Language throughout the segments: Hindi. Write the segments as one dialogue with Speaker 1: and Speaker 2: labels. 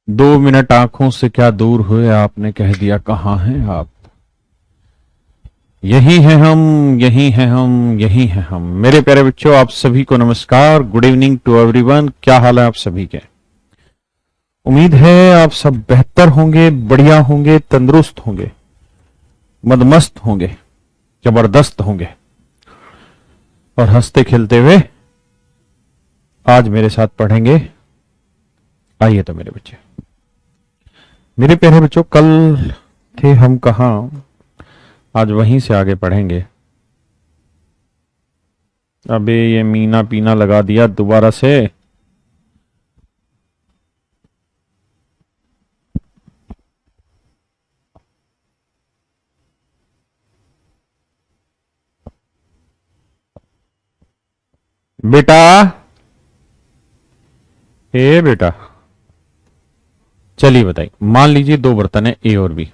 Speaker 1: 2 मिनट आंखों से क्या दूर हुए, आपने कह दिया कहाँ हैं आप। यही हैं हम, यही हैं हम, यही हैं हम। मेरे प्यारे बच्चों, आप सभी को नमस्कार, गुड इवनिंग टू एवरीवन। क्या हाल है आप सभी के? उम्मीद है आप सब बेहतर होंगे, बढ़िया होंगे, तंदुरुस्त होंगे, मदमस्त होंगे, जबरदस्त होंगे और हंसते खेलते हुए आज मेरे साथ पढ़ेंगे। आइए तो मेरे बच्चे, मेरे प्यारे बच्चों, कल थे हम कहाँ, आज वहीं से आगे पढ़ेंगे। अबे ये मीना पीना लगा दिया दोबारा से। बेटा, ए बेटा, चलिए बताइए। मान लीजिए दो बर्तन है, ए और बी।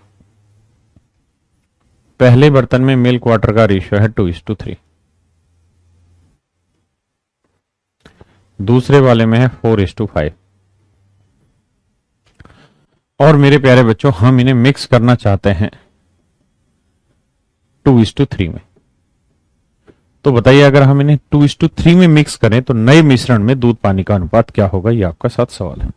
Speaker 1: पहले बर्तन में मिल्क वाटर का रेशियो है 2:3, दूसरे वाले में है 4:5। और मेरे प्यारे बच्चों, हम इन्हें मिक्स करना चाहते हैं 2:3 में। तो बताइए, अगर हम इन्हें 2:3 में मिक्स करें तो नए मिश्रण में दूध पानी का अनुपात क्या होगा? ये आपका साथ सवाल है।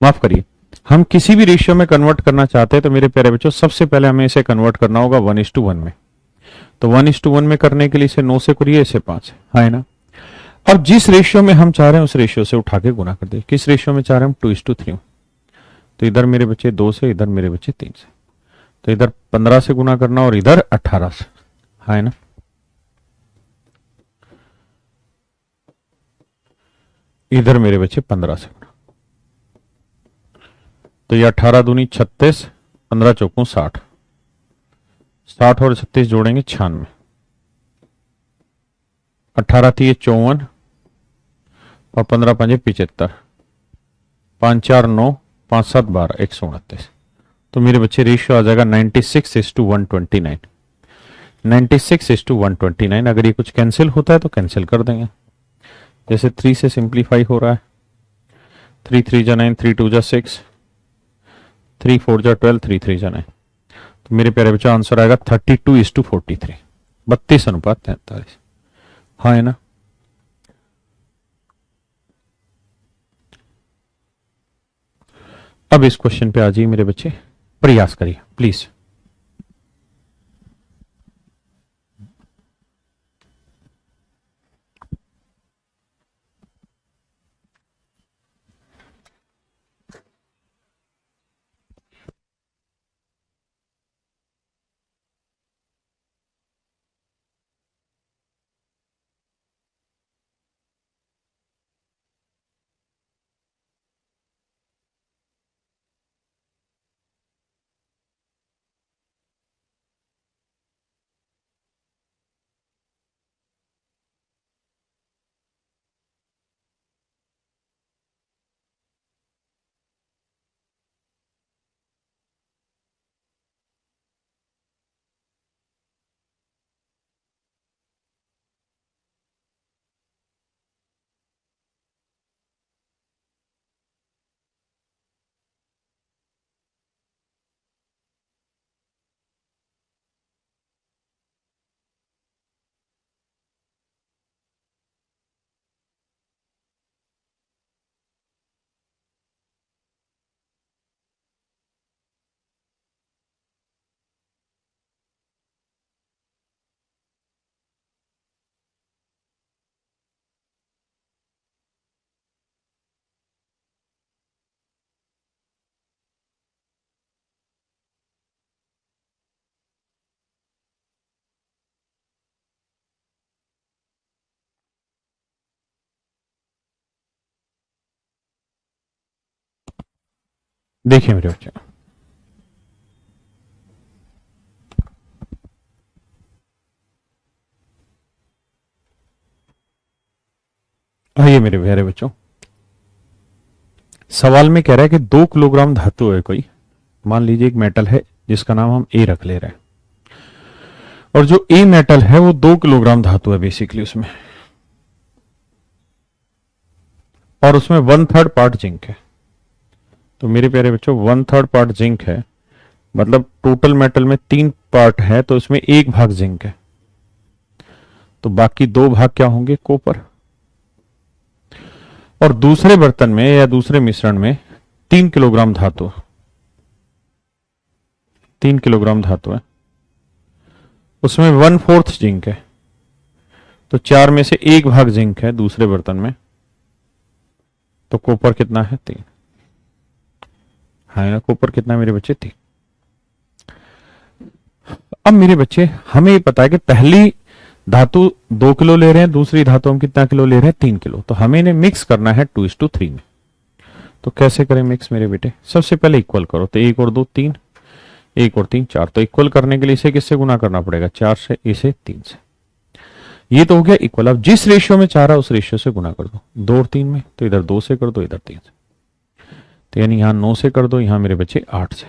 Speaker 1: माफ करिए, हम किसी भी रेशियो में कन्वर्ट करना चाहते हैं तो मेरे प्यारे बच्चों, सबसे पहले हमें इसे कन्वर्ट करना होगा 1:1 में। तो 1:1 में करने के लिए इसे 9 से करिए, इसे 5 है ना। अब जिस रेशियो में हम चाह रहे हैं उस रेशियो से उठा के गुना कर दे। किस रेशियो में चाह रहे हैं हम? 2:3। तो इधर मेरे बच्चे 2 से, इधर मेरे बच्चे 3 से। तो इधर 15 से गुना करना और इधर 18 से, है ना। इधर मेरे बच्चे 15 से गुना। तो ये 18 दूनी 36, 15 चौकों 60, 60 और 36 जोड़ेंगे 96। 18 थी ये 54 और 15 पंजे 75, 5 4 9, 5 7 12, 129। तो मेरे बच्चे रेशियो आ जाएगा 96:129। 96:129। अगर ये कुछ कैंसिल होता है तो कैंसिल कर देंगे। जैसे 3 से सिंप्लीफाई हो रहा है, 3 3 जा 9, 3 2 जा 6, 3 4 जा 12, 3 3 जा 9। तो मेरे प्यारे बच्चों, आंसर आएगा 32:43, 32:43। हाँ है ना। अब इस क्वेश्चन पे आ जाइए मेरे बच्चे, प्रयास करिए प्लीज। देखिए मेरे बच्चे, आइए मेरे प्यारे बच्चों, सवाल में कह रहा है कि 2 किलोग्राम धातु है कोई, मान लीजिए एक मेटल है जिसका नाम हम ए रख ले रहे हैं, और जो ए मेटल है वो 2 किलोग्राम धातु है बेसिकली उसमें, और उसमें 1/3 पार्ट जिंक है। तो मेरे प्यारे बच्चों 1/3 पार्ट जिंक है, मतलब टोटल मेटल में 3 पार्ट है तो उसमें 1 भाग जिंक है, तो बाकी 2 भाग क्या होंगे, कॉपर। और दूसरे बर्तन में या दूसरे मिश्रण में 3 किलोग्राम धातु, 3 किलोग्राम धातु है, उसमें 1/4 जिंक है, तो 4 में से 1 भाग जिंक है दूसरे बर्तन में, तो कॉपर कितना है, 3। हाँ ना, कॉपर कितना है मेरे बच्चे, 3। अब मेरे बच्चे हमें ये पता है कि पहली धातु 2 किलो ले रहे हैं, दूसरी धातु हम कितना किलो ले रहे हैं, 3 किलो, तो हमें इन्हें मिक्स करना है 2:3 में। तो कैसे करें मिक्स मेरे बेटे, सबसे पहले इक्वल करो, तो 1 और 2 3, 1 और 3 4, तो इक्वल करने के लिए इसे किससे गुना करना पड़ेगा, 4 से, इसे 3 से। ये तो हो गया इक्वल। अब जिस रेशियो में 4 है उस रेशियो से गुना कर दो, 2 और 3 में, तो इधर 2 से कर दो, इधर 3 से, तो यानी यहां 9 से कर दो, यहां मेरे बच्चे 8 से,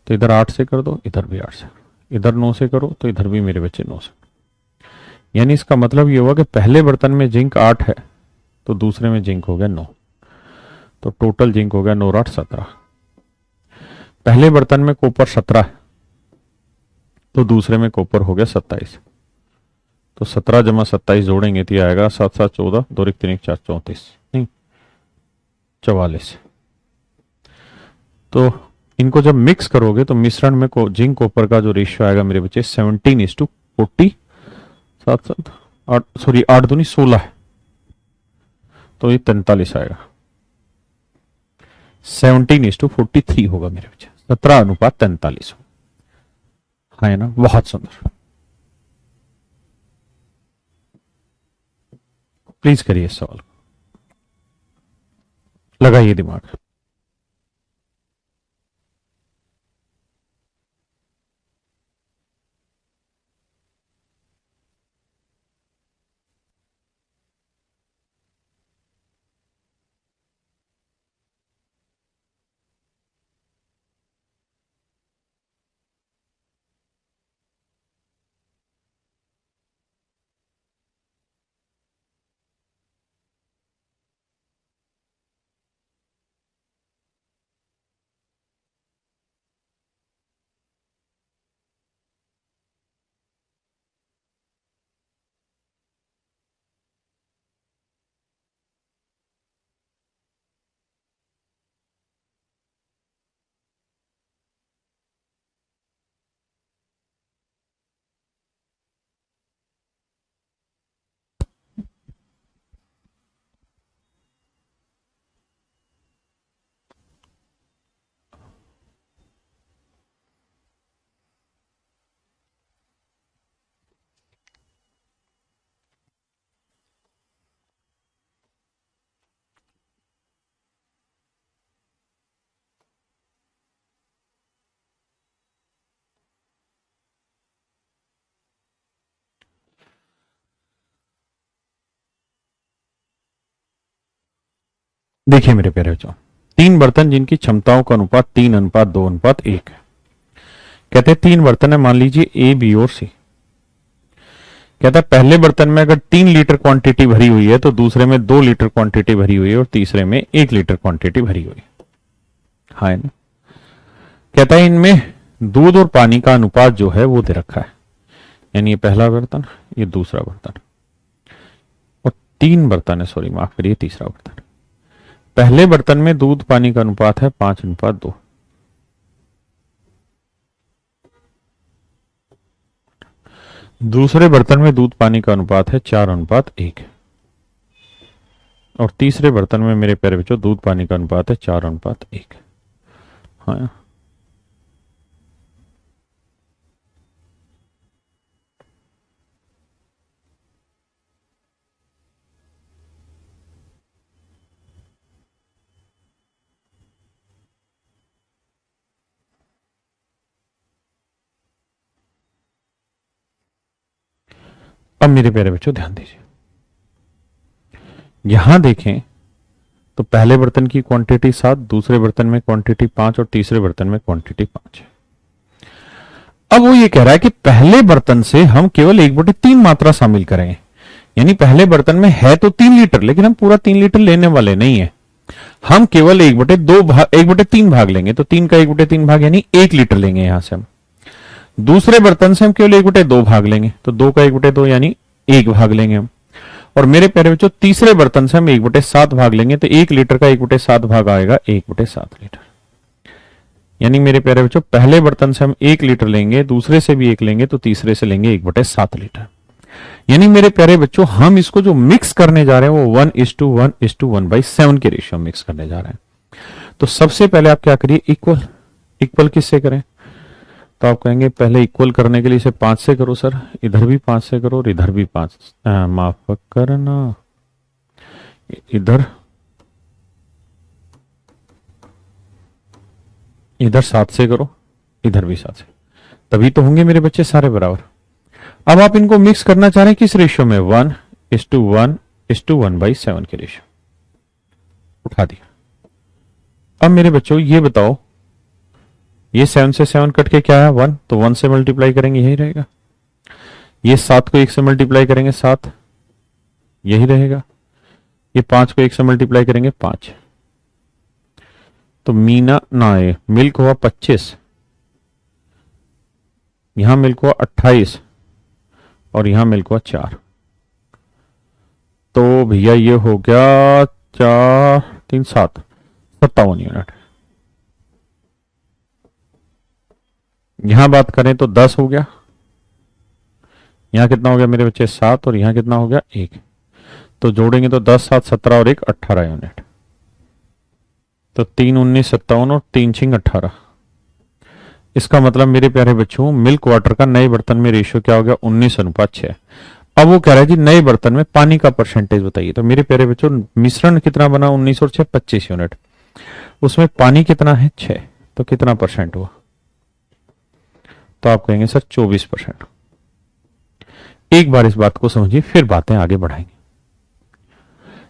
Speaker 1: तो इधर 8 से कर दो, इधर भी 8 से, इधर 9 से करो तो इधर भी मेरे बच्चे 9 से। यानी इसका मतलब ये हुआ कि पहले बर्तन में जिंक 8 है तो दूसरे में जिंक हो गया 9, तो टोटल जिंक हो गया 9 और 8 17। पहले बर्तन में कॉपर 17 है तो दूसरे में कॉपर हो गया 27, तो 17 जमा 27 जोड़ेंगे तो ये आएगा 7 7 14, 2 1 3 1 4 34, नहीं 44। तो इनको जब मिक्स करोगे तो मिश्रण में जिंक कॉपर का जो रेशियो आएगा मेरे बच्चे 17:40, 7 7 8, सॉरी 8 दूनी 16 है, तो ये 43 आएगा, 17:43 होगा मेरे बच्चे, 17:43 हो। हाँ है ना, बहुत सुंदर। प्लीज करिए इस सवाल को, लगाइए दिमाग। देखिए मेरे प्यारे बच्चों, 3 बर्तन जिनकी क्षमताओं का अनुपात 3:2:1 है। कहते हैं 3 बर्तन है, मान लीजिए ए बी और सी। कहता है पहले बर्तन में अगर 3 लीटर क्वांटिटी भरी हुई है तो दूसरे में 2 लीटर क्वांटिटी भरी हुई है और तीसरे में 1 लीटर क्वांटिटी भरी हुई है। हाँ है ना। कहता है इनमें दूध और पानी का अनुपात जो है वो दे रखा है, यानी ये पहला बर्तन, ये दूसरा बर्तन, और 3 बर्तन है, सॉरी माफ करिए, तीसरा बर्तन। पहले बर्तन में दूध पानी का अनुपात है 5:2, दूसरे बर्तन में दूध पानी का अनुपात है 4:1, और तीसरे बर्तन में मेरे प्यारे बच्चों दूध पानी का अनुपात है 4:1। हाँ, अब मेरे प्यारे बच्चों ध्यान दीजिए, यहां देखें तो पहले बर्तन की क्वांटिटी 7, दूसरे बर्तन में क्वांटिटी 5 और तीसरे बर्तन में क्वांटिटी 5 है। अब वो ये कह रहा है कि पहले बर्तन से हम केवल 1/3 मात्रा शामिल करेंगे, यानी पहले बर्तन में है तो 3 लीटर, लेकिन हम पूरा 3 लीटर लेने वाले नहीं है, हम केवल 1/3 भाग लेंगे, तो 3 का 1/3 भाग यानी 1 लीटर लेंगे यहां से हम। दूसरे बर्तन से हम केवल 1/2 भाग लेंगे, तो 2 का 1/2 यानी 1 भाग लेंगे हम। और मेरे प्यारे बच्चों तीसरे बर्तन से हम 1/7 भाग लेंगे, तो 1 लीटर का 1/7 भाग आएगा 1/7 लीटर। यानी मेरे प्यारे बच्चों पहले बर्तन से हम 1 लीटर लेंगे, दूसरे से भी 1 लेंगे, तो तीसरे से लेंगे 1/7 लीटर। यानी मेरे प्यारे बच्चों हम इसको जो मिक्स करने जा रहे हैं वो 1:1:1/7 के रेशियो मिक्स करने जा रहे हैं। तो सबसे पहले आप क्या करिए, इक्वल। इक्वल किससे करें, तो आप कहेंगे पहले इक्वल करने के लिए इसे 5 से करो सर, इधर भी 5 से करो और इधर भी 5, माफ करना, इधर इधर 7 से करो, इधर भी 7 से, तभी तो होंगे मेरे बच्चे सारे बराबर। अब आप इनको मिक्स करना चाह रहे हैं किस रेशियो में, 1:1:1/7 के रेशियो। उठा दिया। अब मेरे बच्चों ये बताओ, ये 7 से 7 कट के क्या है 1, तो 1 से मल्टीप्लाई करेंगे यही रहेगा। ये 7 को 1 से मल्टीप्लाई करेंगे 7, यही रहेगा। ये 5 को 1 से मल्टीप्लाई करेंगे 5, तो मीना ना ये मिल्क हुआ 25, यहां मिल्क हुआ 28 और यहां मिल्क हुआ 4, तो भैया ये हो गया 4 3 7 57 यूनिट। यहां बात करें तो 10 हो गया, यहां कितना हो गया मेरे बच्चे 7, और यहां कितना हो गया 1, तो जोड़ेंगे तो 10 7 17 और 1 18 यूनिट, तो 3 19 57 और 3 6 18। इसका मतलब मेरे प्यारे बच्चों मिल्क वाटर का नए बर्तन में रेशियो क्या हो गया 19:6। अब वो कह रहा है जी नए बर्तन में पानी का परसेंटेज बताइए, तो मेरे प्यारे बच्चों मिश्रण कितना बना 19 और 6 25 यूनिट, उसमें पानी कितना है 6, तो कितना परसेंट हुआ, तो आप कहेंगे सर 24%। एक बार इस बात को समझिए फिर बातें आगे बढ़ाएंगे।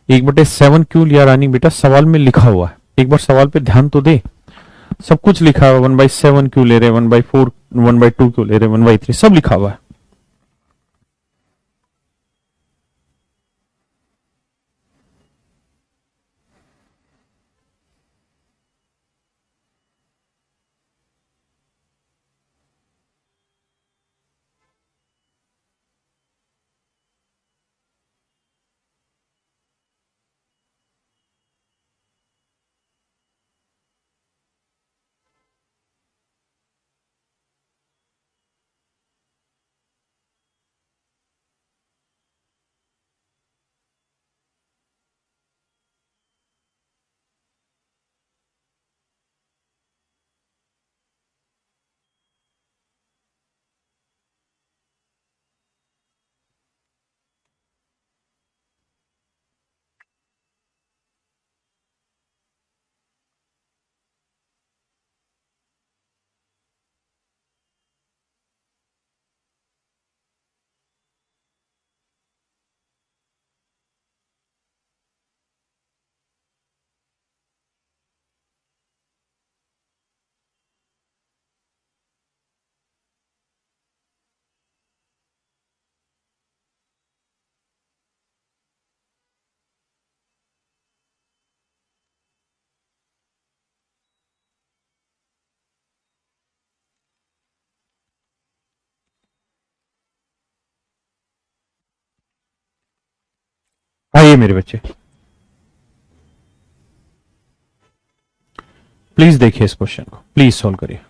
Speaker 1: 1/7 क्यों लिया रानी बेटा, सवाल में लिखा हुआ है, एक बार सवाल पे ध्यान तो दे, सब कुछ लिखा हुआ है, 1/7 क्यों ले रहे, 1/4 1/2 क्यों ले रहे, 1/3 सब लिखा हुआ है। आइए मेरे बच्चे प्लीज देखिए इस क्वेश्चन को, प्लीज सॉल्व करिए।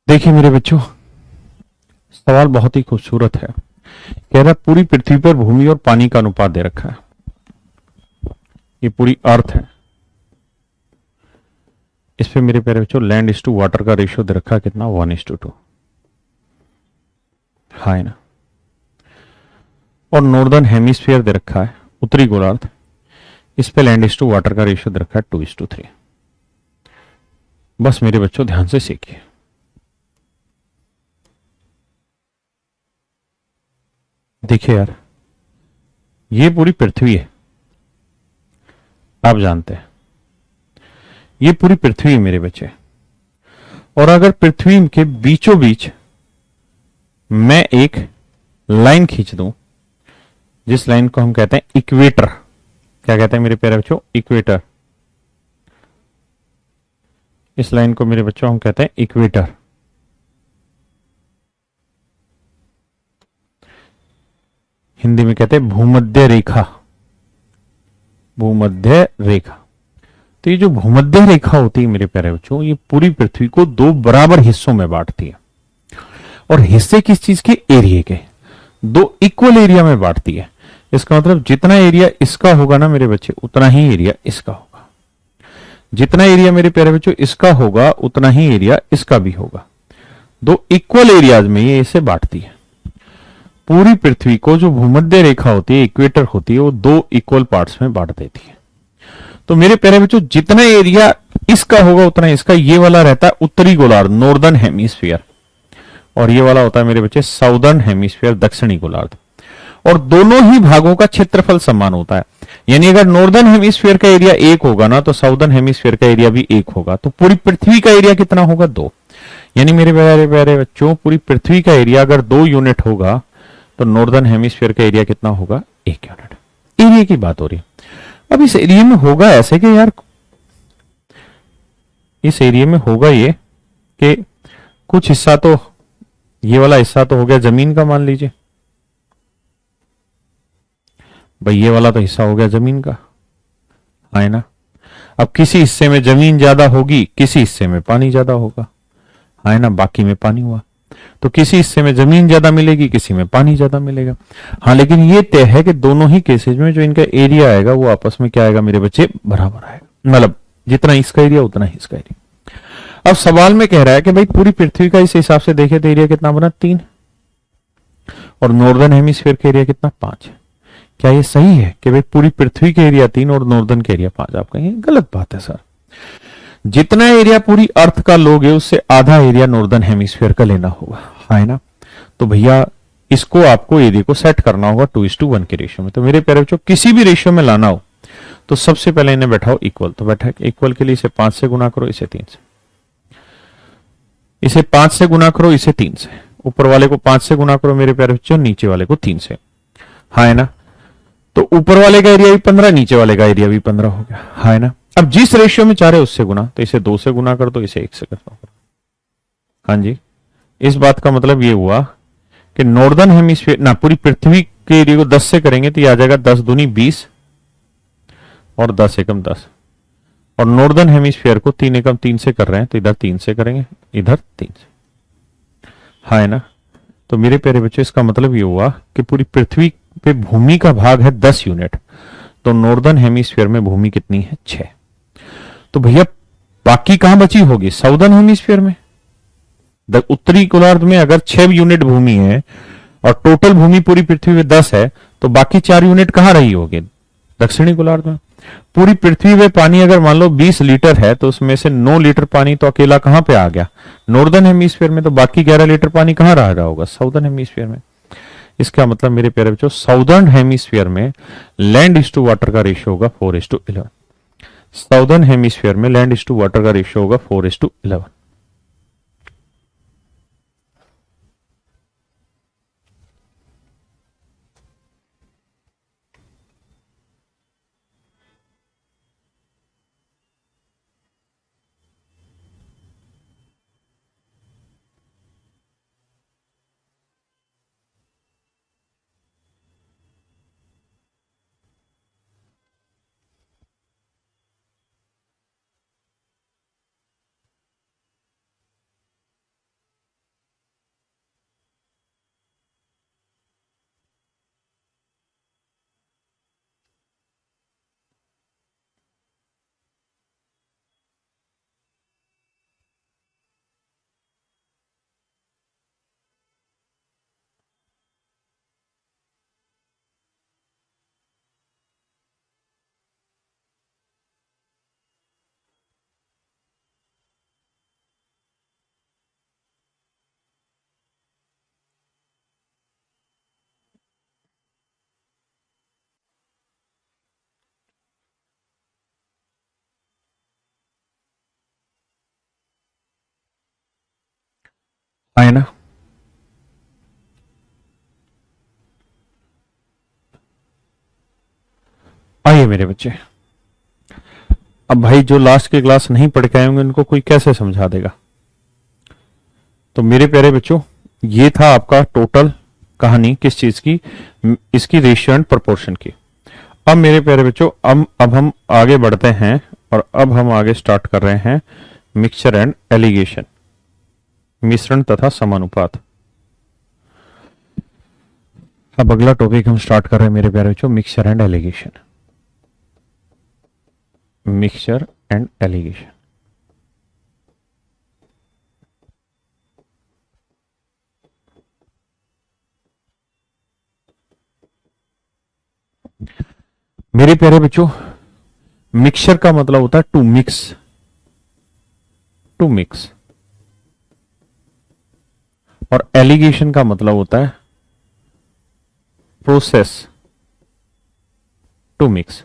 Speaker 1: देखिए मेरे बच्चों, सवाल बहुत ही खूबसूरत है। कह रहा पूरी पृथ्वी पर भूमि और पानी का अनुपात दे रखा है। ये पूरी अर्थ है। इस पे मेरे प्यारे बच्चों लैंड इज टू वाटर का रेशियो दे रखा है कितना, 1:2। हाँ है ना। और नॉर्दर्न हेमिस्फीयर दे रखा है, उत्तरी गोलार्ध। इस पे लैंड इज टू वाटर का रेशियो दे रखा है 2:3। बस मेरे बच्चों ध्यान से सीखिए। देखिए यार, ये पूरी पृथ्वी है, आप जानते हैं ये पूरी पृथ्वी है मेरे बच्चे। और अगर पृथ्वी के बीचों बीच मैं एक लाइन खींच दूं, जिस लाइन को हम कहते हैं इक्वेटर। क्या कहते हैं मेरे प्यारे बच्चों, इक्वेटर। इस लाइन को मेरे बच्चों हम कहते हैं इक्वेटर। हिंदी में कहते हैं भूमध्य रेखा। भूमध्य रेखा। तो ये जो भूमध्य रेखा होती है मेरे प्यारे बच्चों, ये पूरी पृथ्वी को दो बराबर हिस्सों में बांटती है। और हिस्से किस चीज के, एरिया के। दो इक्वल एरिया में बांटती है। इसका मतलब जितना एरिया इसका होगा ना मेरे बच्चे, उतना ही एरिया इसका होगा। जितना एरिया मेरे प्यारे बच्चों इसका होगा, उतना ही एरिया इसका भी होगा। दो इक्वल एरियाज में ये इसे बांटती है। पूरी पृथ्वी को जो भूमध्य रेखा होती है, इक्वेटर होती है, वो दो इक्वल पार्ट्स में बांट देती है। तो मेरे प्यारे बच्चों जितना एरिया इसका होगा उतना इसका, ये वाला रहता है उत्तरी गोलार्ध, नॉर्दर्न हेमिस्फीयर। और ये वाला होता है मेरे बच्चे साउदर्न हेमिस्फीयर, दक्षिणी गोलार्ध। और दोनों ही भागों का क्षेत्रफल समान होता है। यानी अगर नॉर्दर्न हेमिस्फीयर का एरिया 1 होगा ना, तो साउदर्न हेमिस्फीयर का एरिया भी 1 होगा। तो पूरी पृथ्वी का एरिया कितना होगा, 2। यानी मेरे प्यारे प्यारे बच्चों, पूरी पृथ्वी का एरिया अगर 2 यूनिट होगा, तो नॉर्दर्न हेमिस्फीयर का एरिया कितना होगा, 1 यूनिट। एरिया की बात हो रही है। अब इस एरिया में होगा ऐसे कि यार, इस एरिया में होगा ये कि कुछ हिस्सा तो, ये वाला हिस्सा तो हो गया जमीन का, मान लीजिए भाई, ये वाला तो हिस्सा हो गया जमीन का, है ना। अब किसी हिस्से में जमीन ज्यादा होगी, किसी हिस्से में पानी ज्यादा होगा, है ना। बाकी में पानी हुआ, तो किसी हिस्से में जमीन ज्यादा मिलेगी, किसी में पानी ज्यादा मिलेगा। हाँ, लेकिन ये तय है कि दोनों ही केसेज में जो इनका एरिया आएगा वो आपस में क्या आएगा मेरे बच्चे, बराबर आएगा। मतलब जितना इसका एरिया उतना ही इसका एरिया। अब सवाल में कह रहा है कि भाई पूरी पृथ्वी का इस हिसाब से देखे तो एरिया कितना बना, 3। और नॉर्दर्न हेमिस्फीयर का एरिया कितना, 5। क्या ये सही है कि भाई पूरी पृथ्वी का एरिया 3 और नॉर्दर्न का एरिया 5? आप कहेंगे गलत बात है सर। जितना एरिया पूरी अर्थ का लोगे उससे आधा एरिया नॉर्दर्न हेमिस्फीयर का लेना होगा, है ना। तो भैया इसको आपको एरिया को सेट करना होगा 2:1 के रेशियो में। तो मेरे प्यारे बच्चों किसी भी रेशियो में लाना हो तो सबसे पहले इन्हें बैठाओ इक्वल। तो बैठा इक्वल के लिए इसे 5 से गुना करो, इसे 3 से। इसे 5 से गुना करो, इसे 3 से। ऊपर वाले को 5 से गुना करो मेरे प्यारे बच्चों, नीचे वाले को 3 से। हाँ है ना। तो ऊपर वाले का एरिया भी 15, नीचे वाले का एरिया भी 15 हो गया, हाँ है ना। अब जिस रेशियो में चाह रहे उससे गुना, तो इसे 2 से गुना कर दो, इसे 1 से कर दो। हाँ जी। इस बात का मतलब ये हुआ कि नॉर्दर्न हेमिस्फीयर ना, पूरी पृथ्वी के एरिया को 10 से करेंगे तो ये आ जाएगा 10 दूनी 20 और 10 एकम 10। और नॉर्दर्न हेमिस्फीयर को 3 एकम 3 से कर रहे हैं, तो इधर 3 से करेंगे, इधर 3 से। हाँ है ना। तो मेरे प्यारे बच्चों इसका मतलब ये हुआ कि पूरी पृथ्वी पे भूमि का भाग है 10 यूनिट। तो नॉर्दर्न हेमिस्फीयर में भूमि कितनी है, 6। तो भैया बाकी कहां बची होगी, साउदर्न हेमिस्फीयर में। उत्तरी गोलार्ध में अगर 6 यूनिट भूमि है और टोटल भूमि पूरी पृथ्वी में 10 है, तो बाकी 4 यूनिट कहां रही होगी, दक्षिणी गोलार्ध में। पूरी पृथ्वी में पानी अगर मान लो 20 लीटर है, तो उसमें से 9 लीटर पानी तो अकेला कहां पे आ गया, नॉर्दर्न हेमिस्फीयर में। तो बाकी 11 लीटर पानी कहां रह रहा होगा, साउदर्न हेमिस्फीयर में। इसका मतलब मेरे प्यारे बच्चों, साउदर्न हेमिस्फीयर में लैंड इज टू वाटर का रेशियो होगा 4:11। साउदर्न हेमिस्फीयर में लैंड इज टू वाटर का रेशियो होगा 4:11। है ना। आइए मेरे बच्चे, अब भाई जो लास्ट के क्लास नहीं पढ़ के आए होंगे उनको कोई कैसे समझा देगा। तो मेरे प्यारे बच्चों, ये था आपका टोटल कहानी किस चीज की, इसकी रेशियो एंड प्रोपोर्शन की। अब मेरे प्यारे बच्चों, अब हम आगे बढ़ते हैं और अब हम आगे स्टार्ट कर रहे हैं मिक्सचर एंड एलिगेशन, मिश्रण तथा समानुपात। अब अगला टॉपिक हम स्टार्ट कर रहे हैं मेरे प्यारे बच्चों, mixture and allegation. Mixture and allegation. मेरे प्यारे बच्चों, मिक्सचर का मतलब होता है टू मिक्स, टू मिक्स, और एलिगेशन का मतलब होता है प्रोसेस टू मिक्स।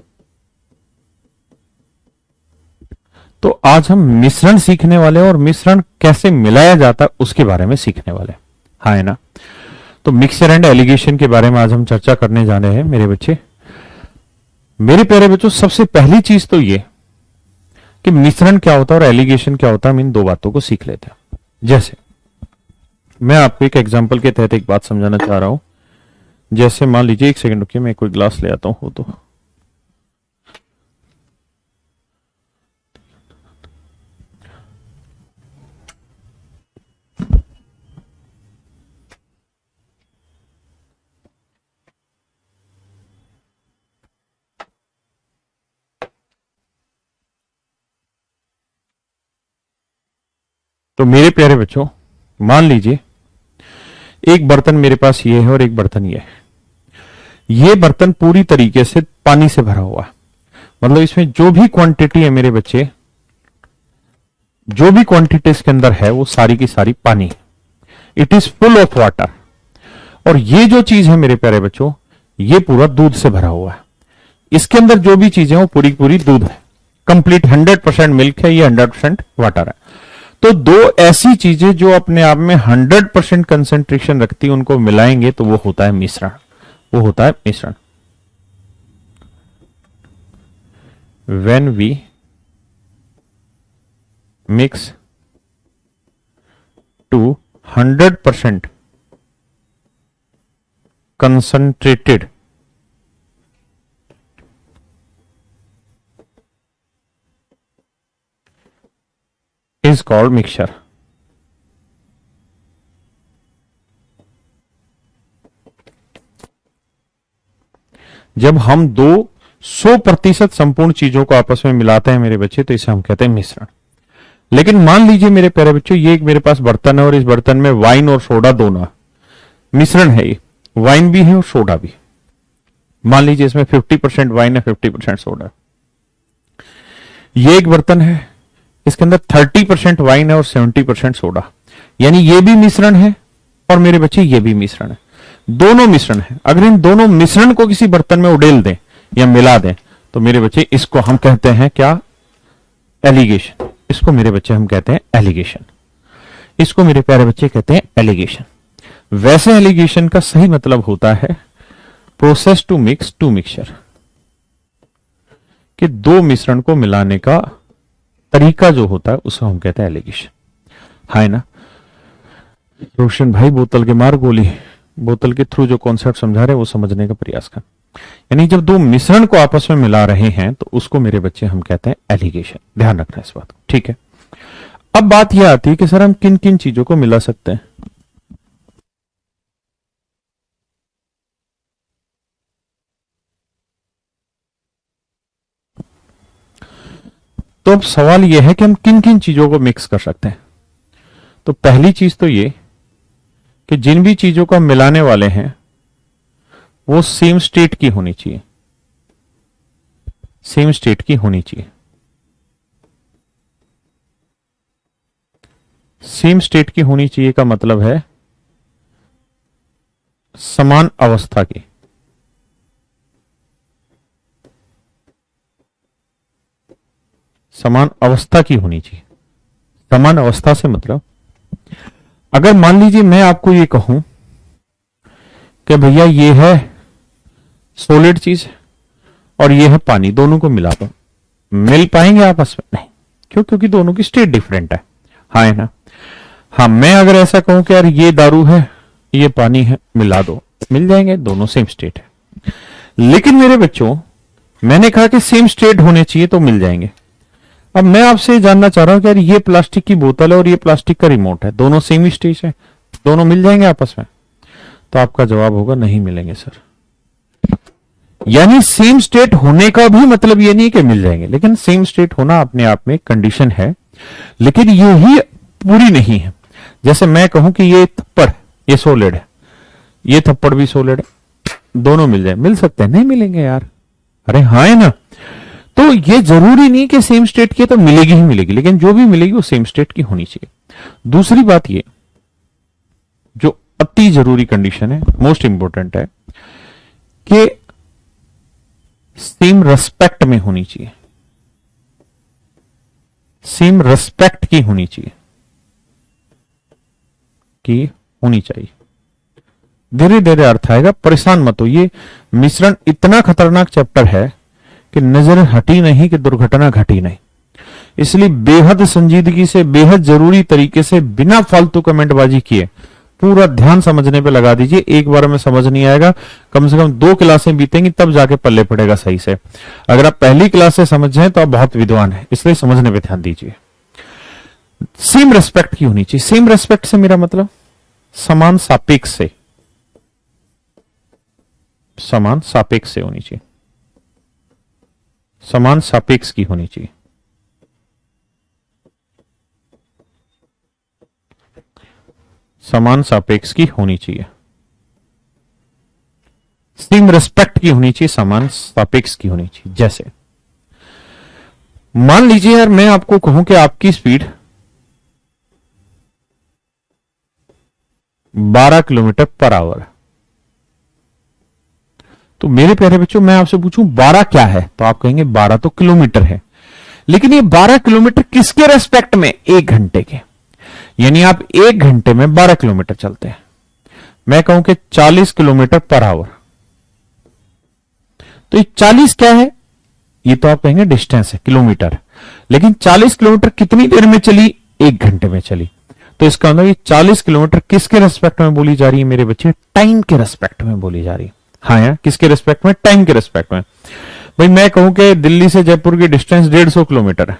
Speaker 1: तो आज हम मिश्रण सीखने वाले हैं और मिश्रण कैसे मिलाया जाता है उसके बारे में सीखने वाले हैं, हाँ है ना। तो मिक्सचर एंड एलिगेशन के बारे में आज हम चर्चा करने जा रहे हैं मेरे बच्चे। मेरे प्यारे बच्चों, सबसे पहली चीज तो ये कि मिश्रण क्या होता है और एलिगेशन क्या होता है, हम इन दो बातों को सीख लेते हैं। जैसे मैं आपको एक एग्जांपल के तहत एक बात समझाना चाह रहा हूं। जैसे मान लीजिए, एक सेकंड रुकिए, मैं कोई ग्लास ले आता हूं। तो मेरे प्यारे बच्चों, मान लीजिए एक बर्तन मेरे पास ये है और एक बर्तन ये है। ये बर्तन पूरी तरीके से पानी से भरा हुआ है, मतलब इसमें जो भी क्वांटिटी है मेरे बच्चे, जो भी क्वांटिटी इसके अंदर है वो सारी की सारी पानी है। It is full of water. और ये जो चीज है मेरे प्यारे बच्चों, ये पूरा दूध से भरा हुआ है। इसके अंदर जो भी चीजें वो पूरी पूरी दूध है, कंप्लीट 100% मिल्क है, ये 100% वाटर है। तो दो ऐसी चीजें जो अपने आप में 100% कंसेंट्रेशन रखती है, उनको मिलाएंगे तो वो होता है मिश्रण, वो होता है मिश्रण। When we mix two 100% concentrated is called mixture। जब हम 200% संपूर्ण चीजों को आपस में मिलाते हैं मेरे बच्चे, तो इसे हम कहते हैं मिश्रण। लेकिन मान लीजिए मेरे प्यारे बच्चों, ये एक मेरे पास बर्तन है और इस बर्तन में वाइन और सोडा दोनों मिश्रण है। ये वाइन भी है और सोडा भी। मान लीजिए इसमें 50% वाइन है, 50% सोडा। ये एक बर्तन है, इसके अंदर 30% वाइन है और 70% सोडा, यानी ये भी मिश्रण है और मेरे बच्चे ये भी मिश्रण है, दोनों मिश्रण है। अगर इन दोनों मिश्रण को किसी बर्तन में उड़ेल दें या मिला दें, तो मेरे बच्चे इसको हम कहते हैं क्या, एलिगेशन। इसको मेरे बच्चे हम कहते हैं एलिगेशन। इसको मेरे प्यारे बच्चे कहते हैं एलिगेशन। वैसे एलिगेशन का सही मतलब होता है process to mix two mixture, कि दो मिश्रण को मिलाने का तरीका जो होता है उसको हम कहते हैं एलिगेशन, है ना। रोशन भाई, बोतल के मार गोली, बोतल के थ्रू जो कॉन्सेप्ट समझा रहे हैं वो समझने का प्रयास कर। यानी जब दो मिश्रण को आपस में मिला रहे हैं तो उसको मेरे बच्चे हम कहते हैं एलिगेशन। ध्यान रखना इस बात को, ठीक है। अब बात यह आती है कि सर हम किन किन चीजों को मिला सकते हैं। तो अब सवाल यह है कि हम किन किन चीजों को मिक्स कर सकते हैं। तो पहली चीज तो ये कि जिन भी चीजों को हम मिलाने वाले हैं वो सेम स्टेट की होनी चाहिए, सेम स्टेट की होनी चाहिए। सेम स्टेट की होनी चाहिए का मतलब है समान अवस्था की। समान अवस्था की होनी चाहिए। समान अवस्था से मतलब अगर मान लीजिए मैं आपको ये कहूं कि भैया ये है सॉलिड चीज और ये है पानी, दोनों को मिला दो, मिल पाएंगे आपस में? नहीं। क्यों? क्योंकि दोनों की स्टेट डिफरेंट है। हाँ है ना? हाँ, मैं अगर ऐसा कहूं कि यार ये दारू है ये पानी है, मिला दो, मिल जाएंगे, दोनों सेम स्टेट है। लेकिन मेरे बच्चों, मैंने कहा कि सेम स्टेट होने चाहिए तो मिल जाएंगे। अब मैं आपसे जानना चाह रहा हूं कि यार ये प्लास्टिक की बोतल है और ये प्लास्टिक का रिमोट है, दोनों सेम ही स्टेज है, दोनों मिल जाएंगे आपस में? तो आपका जवाब होगा नहीं मिलेंगे सर। यानी सेम स्टेट होने का भी मतलब ये नहीं कि मिल जाएंगे, लेकिन सेम स्टेट होना अपने आप में कंडीशन है, लेकिन ये ही पूरी नहीं है। जैसे मैं कहूं कि ये थप्पड़ ये सॉलिड है, ये थप्पड़ भी सॉलिड है, दोनों मिल जाए, मिल सकते हैं? नहीं मिलेंगे यार। अरे हाँ है ना? तो ये जरूरी नहीं कि सेम स्टेट की तो मिलेगी ही मिलेगी, लेकिन जो भी मिलेगी वो सेम स्टेट की होनी चाहिए। दूसरी बात ये जो अति जरूरी कंडीशन है, मोस्ट इंपॉर्टेंट है, कि सेम रेस्पेक्ट में होनी चाहिए, सेम रेस्पेक्ट की होनी चाहिए, की होनी चाहिए। धीरे धीरे अर्थ आएगा, परेशान मत हो। ये मिश्रण इतना खतरनाक चैप्टर है कि नजर हटी नहीं कि दुर्घटना घटी नहीं, इसलिए बेहद संजीदगी से, बेहद जरूरी तरीके से, बिना फालतू कमेंटबाजी किए पूरा ध्यान समझने पे लगा दीजिए। एक बार में समझ नहीं आएगा, कम से कम 2 क्लासें बीतेंगी तब जाके पल्ले पड़ेगा सही से। अगर आप पहली क्लास से समझ जाए तो आप बहुत विद्वान हैं, इसलिए समझने पे ध्यान दीजिए। सेम रेस्पेक्ट की होनी चाहिए। सेम रेस्पेक्ट से मेरा मतलब समान सापेक्ष से, समान सापेक्ष से होनी चाहिए, समान सापेक्ष की होनी चाहिए। समान सापेक्ष की होनी चाहिए, सेम रेस्पेक्ट की होनी चाहिए, समान सापेक्ष की होनी चाहिए। जैसे मान लीजिए यार मैं आपको कहूं कि आपकी स्पीड 12 किलोमीटर पर आवर, तो मेरे प्यारे बच्चों मैं आपसे पूछूं 12 क्या है, तो आप कहेंगे 12 तो किलोमीटर है। लेकिन ये 12 किलोमीटर किसके रेस्पेक्ट में? 1 घंटे के। यानी आप 1 घंटे में 12 किलोमीटर चलते हैं। मैं कहूं कि 40 किलोमीटर पर आवर, तो ये 40 क्या है? ये तो आप कहेंगे डिस्टेंस है, किलोमीटर। लेकिन 40 किलोमीटर कितनी देर में चली? 1 घंटे में चली। तो इसका मतलब ये 40 किलोमीटर किसके रेस्पेक्ट में बोली जा रही है मेरे बच्चे? टाइम के रेस्पेक्ट में बोली जा रही है। हाँ यार, किसके रेस्पेक्ट में? टाइम के रेस्पेक्ट में। भाई मैं कहूं कि दिल्ली से जयपुर की डिस्टेंस 150 किलोमीटर है,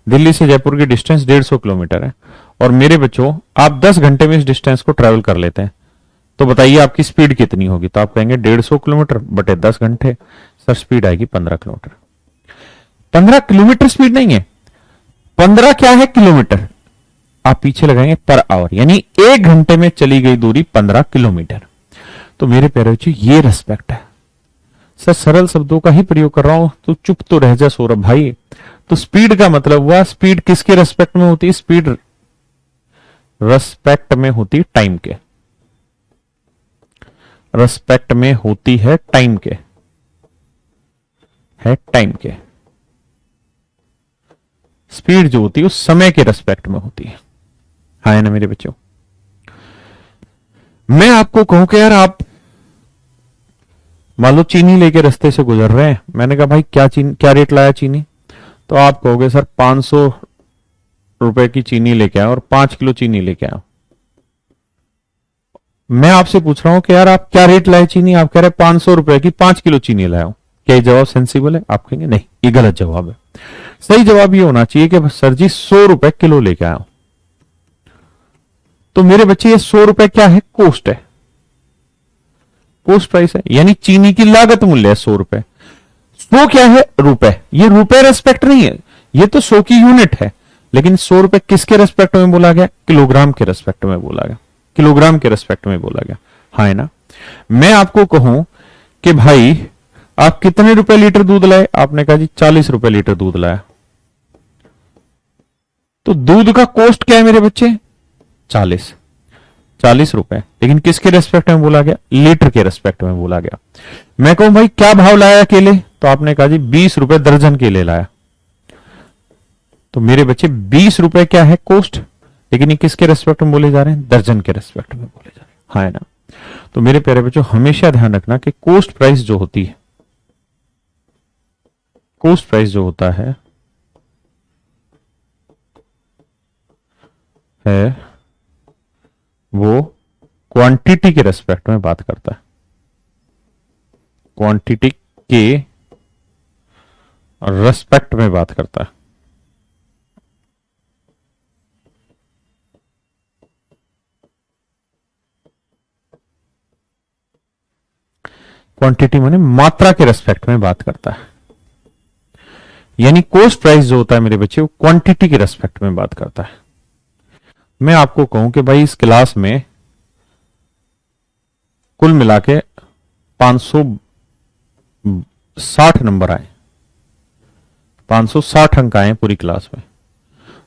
Speaker 1: दिल्ली से जयपुर की डिस्टेंस 150 किलोमीटर है, और मेरे बच्चों आप 10 घंटे में इस डिस्टेंस को ट्रेवल कर लेते हैं, तो बताइए आपकी स्पीड कितनी होगी? तो आप कहेंगे 150 किलोमीटर बटे 10 घंटे, सर स्पीड आएगी 15 किलोमीटर। 15 किलोमीटर स्पीड नहीं है, 15 क्या है? किलोमीटर। आप पीछे लगाएंगे पर आवर, यानी 1 घंटे में चली गई दूरी 15 किलोमीटर। तो मेरे प्यारे बच्चों ये रेस्पेक्ट है। सर सरल शब्दों का ही प्रयोग कर रहा हूं, तो चुप तो रह जा सौरभ भाई। तो स्पीड का मतलब हुआ, स्पीड किसके रेस्पेक्ट में होती है? स्पीड रेस्पेक्ट में होती टाइम के, रेस्पेक्ट में होती है टाइम के, है टाइम के। स्पीड जो होती है उस समय के रेस्पेक्ट में होती है। हाँ है ना मेरे बच्चों? मैं आपको कहूं कि यार आप मान लो चीनी लेके रास्ते से गुजर रहे हैं, मैंने कहा भाई क्या रेट लाया चीनी? तो आप कहोगे सर 500 रुपए की चीनी लेके आओ और 5 किलो चीनी लेके आओ। मैं आपसे पूछ रहा हूं कि यार आप क्या रेट लाए चीनी? आप कह रहे 500 रुपए की 5 किलो चीनी लाओ। क्या ये जवाब सेंसिबल है? आप कहेंगे नहीं, ये गलत जवाब है। सही जवाब ये होना चाहिए कि सर जी 100 रुपए किलो लेके आओ। तो मेरे बच्चे ये 100 रुपए क्या है? कोस्ट है, कोस्ट प्राइस है, यानी चीनी की लागत मूल्य है 100 रुपए। 100 क्या है? रुपए। ये रुपए रेस्पेक्ट नहीं है, ये तो 100 की यूनिट है। लेकिन 100 रुपए किसके रेस्पेक्ट में बोला गया? किलोग्राम के रेस्पेक्ट में बोला गया, किलोग्राम के रेस्पेक्ट में बोला गया। हाँ है ना? मैं आपको कहूं कि भाई आप कितने रुपए लीटर दूध लाए? आपने कहा जी 40 रुपए लीटर दूध लाया। तो दूध का कॉस्ट क्या है मेरे बच्चे? 40 रुपए। लेकिन किसके रेस्पेक्ट में बोला गया? लीटर के रेस्पेक्ट में बोला गया। मैं कहूं भाई क्या भाव लाया केले? तो आपने कहा जी 20 रुपए दर्जन केले लाया। तो मेरे बच्चे 20 रुपए क्या है? कॉस्ट। लेकिन ये किसके रेस्पेक्ट में बोले जा रहे हैं? दर्जन के रेस्पेक्ट में बोले जा रहे हैं। हाँ है ना? तो मेरे प्यारे बच्चों हमेशा ध्यान रखना कि कॉस्ट प्राइस जो होती है, कॉस्ट प्राइस जो होता है वो क्वांटिटी के रेस्पेक्ट में बात करता है, क्वांटिटी के रेस्पेक्ट में बात करता है। क्वांटिटी माने मात्रा के रेस्पेक्ट में बात करता है, यानी कॉस्ट प्राइस जो होता है मेरे बच्चे वो क्वांटिटी के रेस्पेक्ट में बात करता है। मैं आपको कहूं कि भाई इस क्लास में कुल मिला के 560 नंबर आए, 560 अंक आए पूरी क्लास में,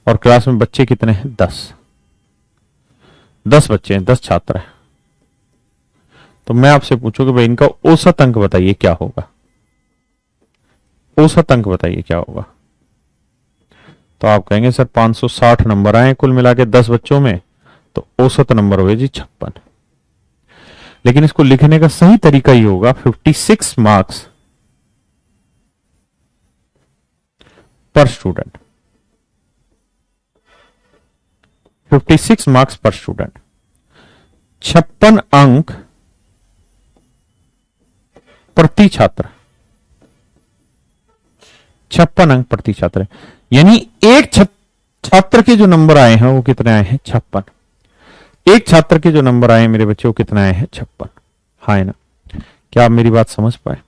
Speaker 1: और क्लास में बच्चे कितने हैं? 10 बच्चे हैं, 10 छात्र हैं। तो मैं आपसे पूछूं कि भाई इनका औसत अंक बताइए क्या होगा, औसत अंक बताइए क्या होगा। तो आप कहेंगे सर 560 नंबर आए कुल मिला के 10 बच्चों में, तो औसत नंबर हो गए जी 56। लेकिन इसको लिखने का सही तरीका ये होगा 56 मार्क्स पर स्टूडेंट, 56 मार्क्स पर स्टूडेंट, 56 अंक प्रति छात्र, 56 अंक प्रति छात्र, यानी एक छात्र के जो नंबर आए हैं वो कितने आए हैं? 56। एक छात्र के जो नंबर आए मेरे बच्चे वो कितने आए हैं? 56। हाँ है ना? क्या आप मेरी बात समझ पाए?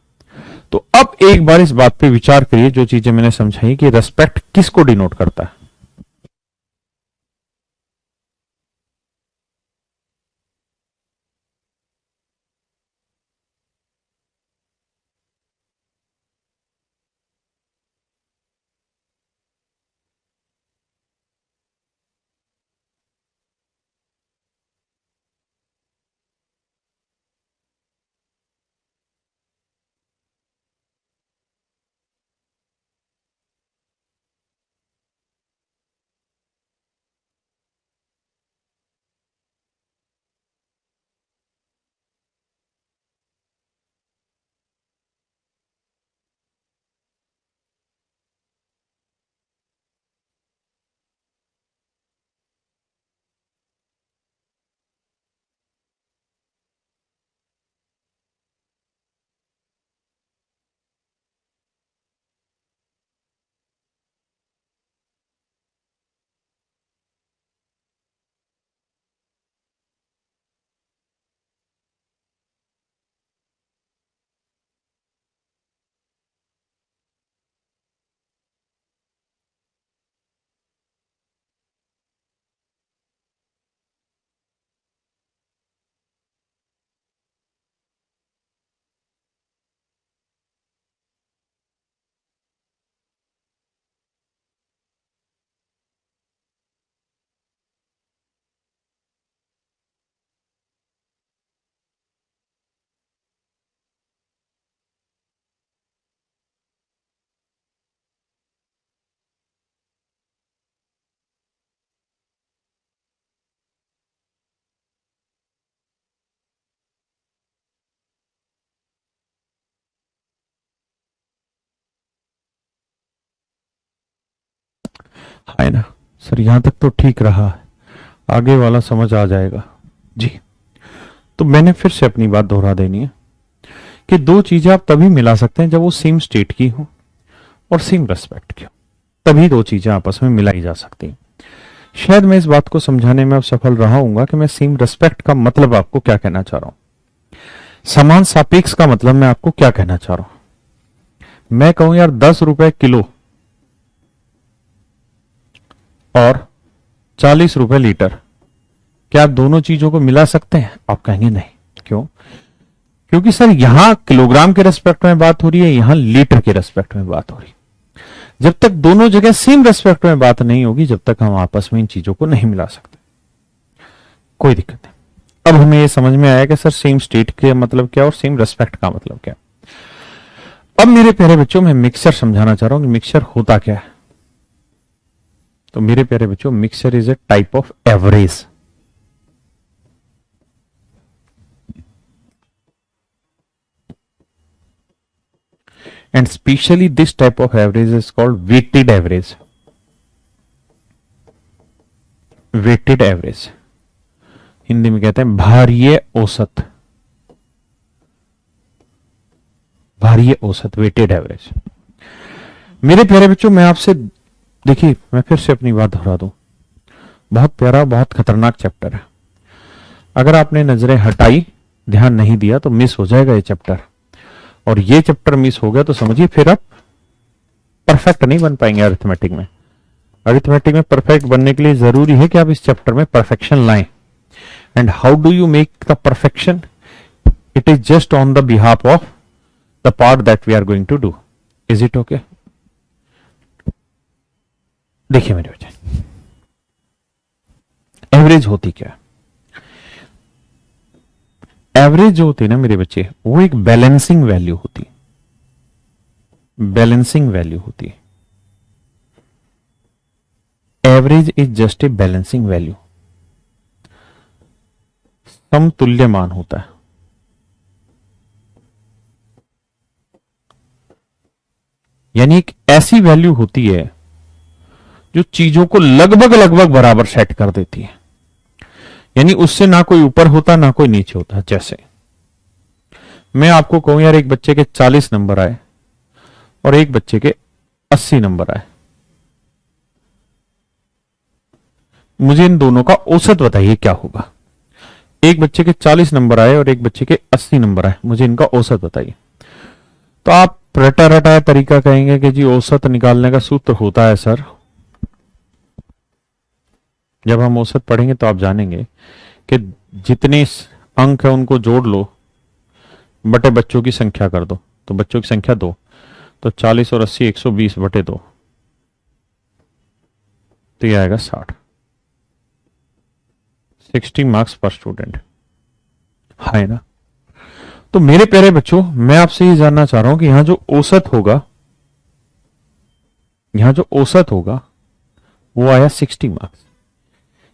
Speaker 1: तो अब एक बार इस बात पे विचार करिए जो चीजें मैंने समझाई कि रेस्पेक्ट किसको डिनोट करता है। है ना सर? यहां तक तो ठीक रहा है, आगे वाला समझ आ जाएगा जी। तो मैंने फिर से अपनी बात दोहरा देनी है कि दो चीजें आप तभी मिला सकते हैं जब वो सेम स्टेट की हो और सेम रेस्पेक्ट की हो, तभी दो चीजें आपस में मिलाई जा सकती हैं। शायद मैं इस बात को समझाने में अब सफल रहा हूंगा कि मैं सेम रेस्पेक्ट का मतलब आपको क्या कहना चाह रहा हूं, समान सापेक्ष का मतलब मैं आपको क्या कहना चाह रहा हूं। मैं कहूं यार 10 रुपए किलो और 40 रुपए लीटर, क्या आप दोनों चीजों को मिला सकते हैं? आप कहेंगे नहीं। क्यों? क्योंकि सर यहां किलोग्राम के रेस्पेक्ट में बात हो रही है, यहां लीटर के रेस्पेक्ट में बात हो रही है। जब तक दोनों जगह सेम रेस्पेक्ट में बात नहीं होगी, जब तक हम आपस में इन चीजों को नहीं मिला सकते, कोई दिक्कत नहीं। अब हमें यह समझ में आया कि सर सेम स्टेट के मतलब क्या और सेम रेस्पेक्ट का मतलब क्या। अब मेरे प्यारे बच्चों में मिक्सचर समझाना चाह रहा हूं कि मिक्सचर होता क्या है। तो मेरे प्यारे बच्चों, mixture is a type of average. And specially this type of average is called weighted average. Weighted average Hindi में कहते हैं भारीय औसत। भारीय औसत, वेटेड एवरेज। मेरे प्यारे बच्चों, मैं आपसे, देखिए मैं फिर से अपनी बात दोहरा दूं, बहुत प्यारा, बहुत खतरनाक चैप्टर है। अगर आपने नजरें हटाई, ध्यान नहीं दिया, तो मिस हो जाएगा ये चैप्टर। और ये चैप्टर मिस हो गया तो समझिए फिर आप परफेक्ट नहीं बन पाएंगे अरिथमेटिक में। अरिथमेटिक में परफेक्ट बनने के लिए जरूरी है कि आप इस चैप्टर में परफेक्शन लाएं। And how do you make the perfection? It is just on the behalf of the part that we are going to do. Is it okay? देखिए मेरे बच्चे, एवरेज होती क्या? एवरेज जो होती है ना मेरे बच्चे, वो एक बैलेंसिंग वैल्यू होती है। बैलेंसिंग वैल्यू होती है। Average is just a balancing value. समतुल्य मान होता है। यानी एक ऐसी वैल्यू होती है जो चीजों को लगभग लगभग बराबर सेट कर देती है। यानी उससे ना कोई ऊपर होता ना कोई नीचे होता। जैसे मैं आपको कहूं यार, एक बच्चे के 40 नंबर आए और एक बच्चे के 80 नंबर आए, मुझे इन दोनों का औसत बताइए क्या होगा। एक बच्चे के 40 नंबर आए और एक बच्चे के 80 नंबर आए, मुझे इनका औसत बताइए। तो आप रटा रटाया तरीका कहेंगे कि जी औसत निकालने का सूत्र होता है सर। जब हम औसत पढ़ेंगे तो आप जानेंगे कि जितने अंक है उनको जोड़ लो, बटे बच्चों की संख्या कर दो, तो बच्चों की संख्या 2, तो 40 और 80 120 बटे 2, तो ये आएगा 60। 60 मार्क्स पर स्टूडेंट, है ना? तो मेरे प्यारे बच्चों, मैं आपसे ये जानना चाह रहा हूं कि यहां जो औसत होगा, यहां जो औसत होगा वो आया 60 मार्क्स।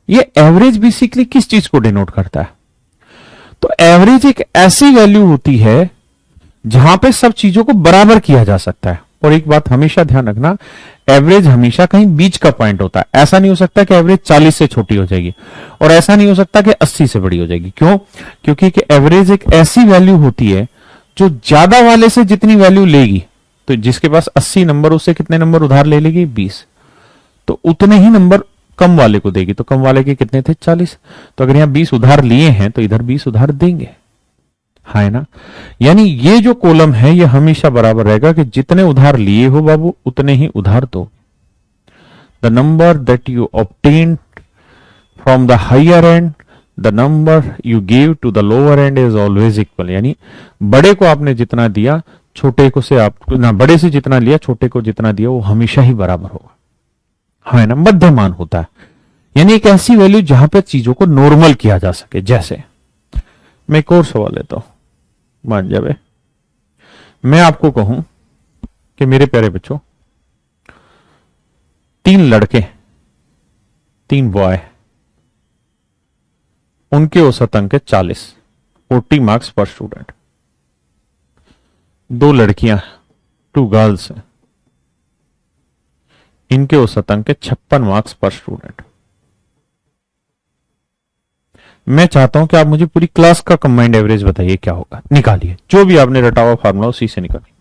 Speaker 1: ये एवरेज बेसिकली किस चीज को डिनोट करता है? तो एवरेज एक ऐसी वैल्यू होती है जहां पे सब चीजों को बराबर किया जा सकता है। और एक बात हमेशा ध्यान रखना, एवरेज हमेशा कहीं बीच का पॉइंट होता है। ऐसा नहीं हो सकता कि एवरेज 40 से छोटी हो जाएगी और ऐसा नहीं हो सकता कि 80 से बड़ी हो जाएगी। क्यों? क्योंकि एवरेज एक ऐसी वैल्यू होती है जो ज्यादा वाले से जितनी वैल्यू लेगी, तो जिसके पास 80 नंबर उससे कितने नंबर उधार ले लेगी? 20। तो उतने ही नंबर कम वाले को देगी। तो कम वाले के कितने थे? 40। तो अगर यहां 20 उधार लिए हैं तो इधर 20 उधार देंगे, है ना? यानी ये जो कॉलम है ये हमेशा बराबर रहेगा कि जितने उधार लिए हो बाबू उतने ही उधार दो। The number that you obtain from the higher end, the number you give to the lower end is always equal. यानी बड़े को आपने जितना दिया, छोटे को से आप ना, बड़े से जितना लिया छोटे को जितना दिया, वो हमेशा ही बराबर होगा, है ना? मध्यमान होता है। यानी एक ऐसी वैल्यू जहां पर चीजों को नॉर्मल किया जा सके। जैसे मैं एक और सवाल लेता हूं, मान जावे, मैं आपको कहूं कि मेरे प्यारे बच्चों, 3 लड़के, 3 बॉय, उनके औसत अंक है 40, 40 मार्क्स पर स्टूडेंट। 2 लड़कियां, 2 गर्ल्स हैं, इनके औसत अंक है 56 मार्क्स पर स्टूडेंट। मैं चाहता हूं कि आप मुझे पूरी क्लास का कंबाइंड एवरेज बताइए क्या होगा। निकालिए, जो भी आपने रटा हुआ फार्मूला उसी से निकालिए।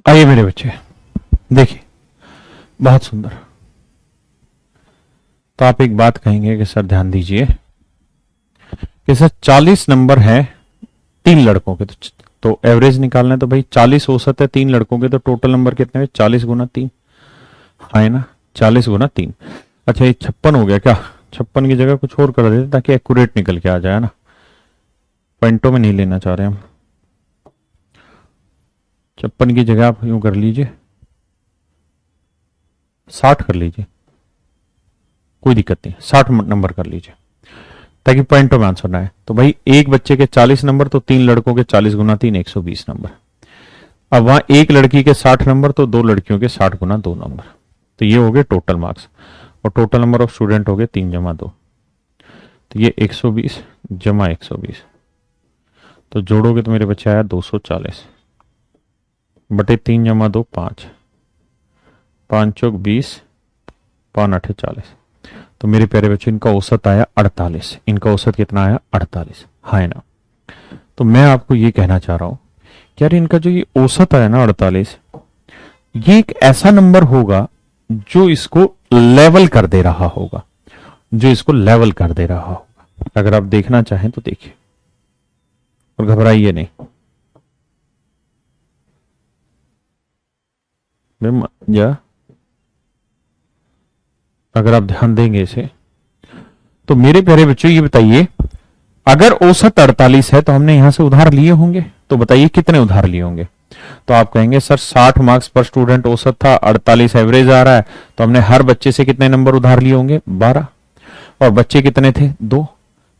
Speaker 1: आइए मेरे बच्चे, देखिए बहुत सुंदर। तो आप एक बात कहेंगे कि सर ध्यान दीजिए कि सर 40 नंबर है तीन लड़कों के, तो एवरेज निकालना है, तो भाई 40 औसत है तीन लड़कों के, तो टोटल नंबर कितने हैं? 40 गुना तीन, हाँ है ना, 40 गुना तीन। अच्छा ये 56 हो गया क्या? 56 की जगह कुछ और कर देते ताकि एक्यूरेट निकल के आ जाए ना, पॉइंटों में नहीं लेना चाह रहे हम। 56 की जगह आप यूं कर लीजिए, 60 कर लीजिए, कोई दिक्कत नहीं, 60 नंबर कर लीजिए ताकि पॉइंटों में आंसर ना आए। तो भाई एक बच्चे के 40 नंबर, तो तीन लड़कों के 40 गुना तीन 120 नंबर। अब वहां एक लड़की के 60 नंबर, तो दो लड़कियों के 60 गुना दो नंबर। तो ये हो गए टोटल मार्क्स, और टोटल नंबर ऑफ स्टूडेंट हो गए 3 जमा 2। तो ये 120 जमा 120, तो जोड़ोगे तो मेरे बच्चे आया 240 बटे 3 जमा 2 5, 5 चौक 20, 5 8 40। तो मेरे प्यारे बच्चों इनका औसत आया 48। इनका औसत कितना आया? 48, हाँ है ना। तो मैं आपको ये कहना चाह रहा हूं कि यार इनका जो ये औसत आया ना 48, ये एक ऐसा नंबर होगा जो इसको लेवल कर दे रहा होगा, जो इसको लेवल कर दे रहा होगा। अगर आप देखना चाहें तो देखिए, और घबराइए नहीं। या अगर आप ध्यान देंगे इसे, तो मेरे प्यारे बच्चों ये बताइए, अगर औसत 48 है तो हमने यहां से उधार लिए होंगे, तो बताइए कितने उधार लिए होंगे? तो आप कहेंगे सर 60 मार्क्स पर स्टूडेंट औसत था, 48 एवरेज आ रहा है, तो हमने हर बच्चे से कितने नंबर उधार लिए होंगे? 12। और बच्चे कितने थे? 2।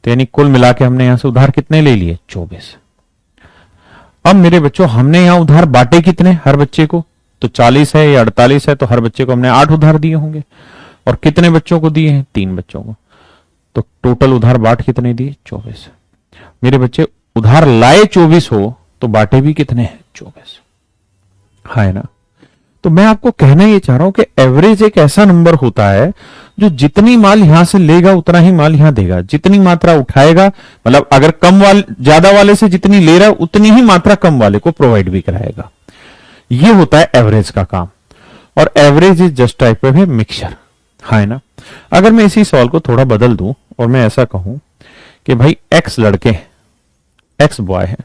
Speaker 1: तो यानी कुल मिला के हमने यहां से उधार कितने ले लिए? 24। अब मेरे बच्चों हमने यहां उधार बांटे कितने हर बच्चे को? तो 40 है या 48 है, तो हर बच्चे को हमने 8 उधार दिए होंगे। और कितने बच्चों को दिए हैं? 3 बच्चों को। तो टोटल उधार बाट कितने दिए? 24। मेरे बच्चे उधार लाए 24 हो तो बांटे भी कितने हैं? 24, हाँ है ना। तो मैं आपको कहना ये चाह रहा हूं कि एवरेज एक ऐसा नंबर होता है जो जितनी माल यहां से लेगा उतना ही माल यहां देगा, जितनी मात्रा उठाएगा, मतलब अगर कम वाले ज्यादा वाले से जितनी ले रहा है उतनी ही मात्रा कम वाले को प्रोवाइड भी कराएगा। ये होता है एवरेज का काम। और average is just type of a mixture, हाँ है ना। अगर मैं इसी सवाल को थोड़ा बदल दूं और मैं ऐसा कहूं कि भाई एक्स लड़के, एक्स बॉय है,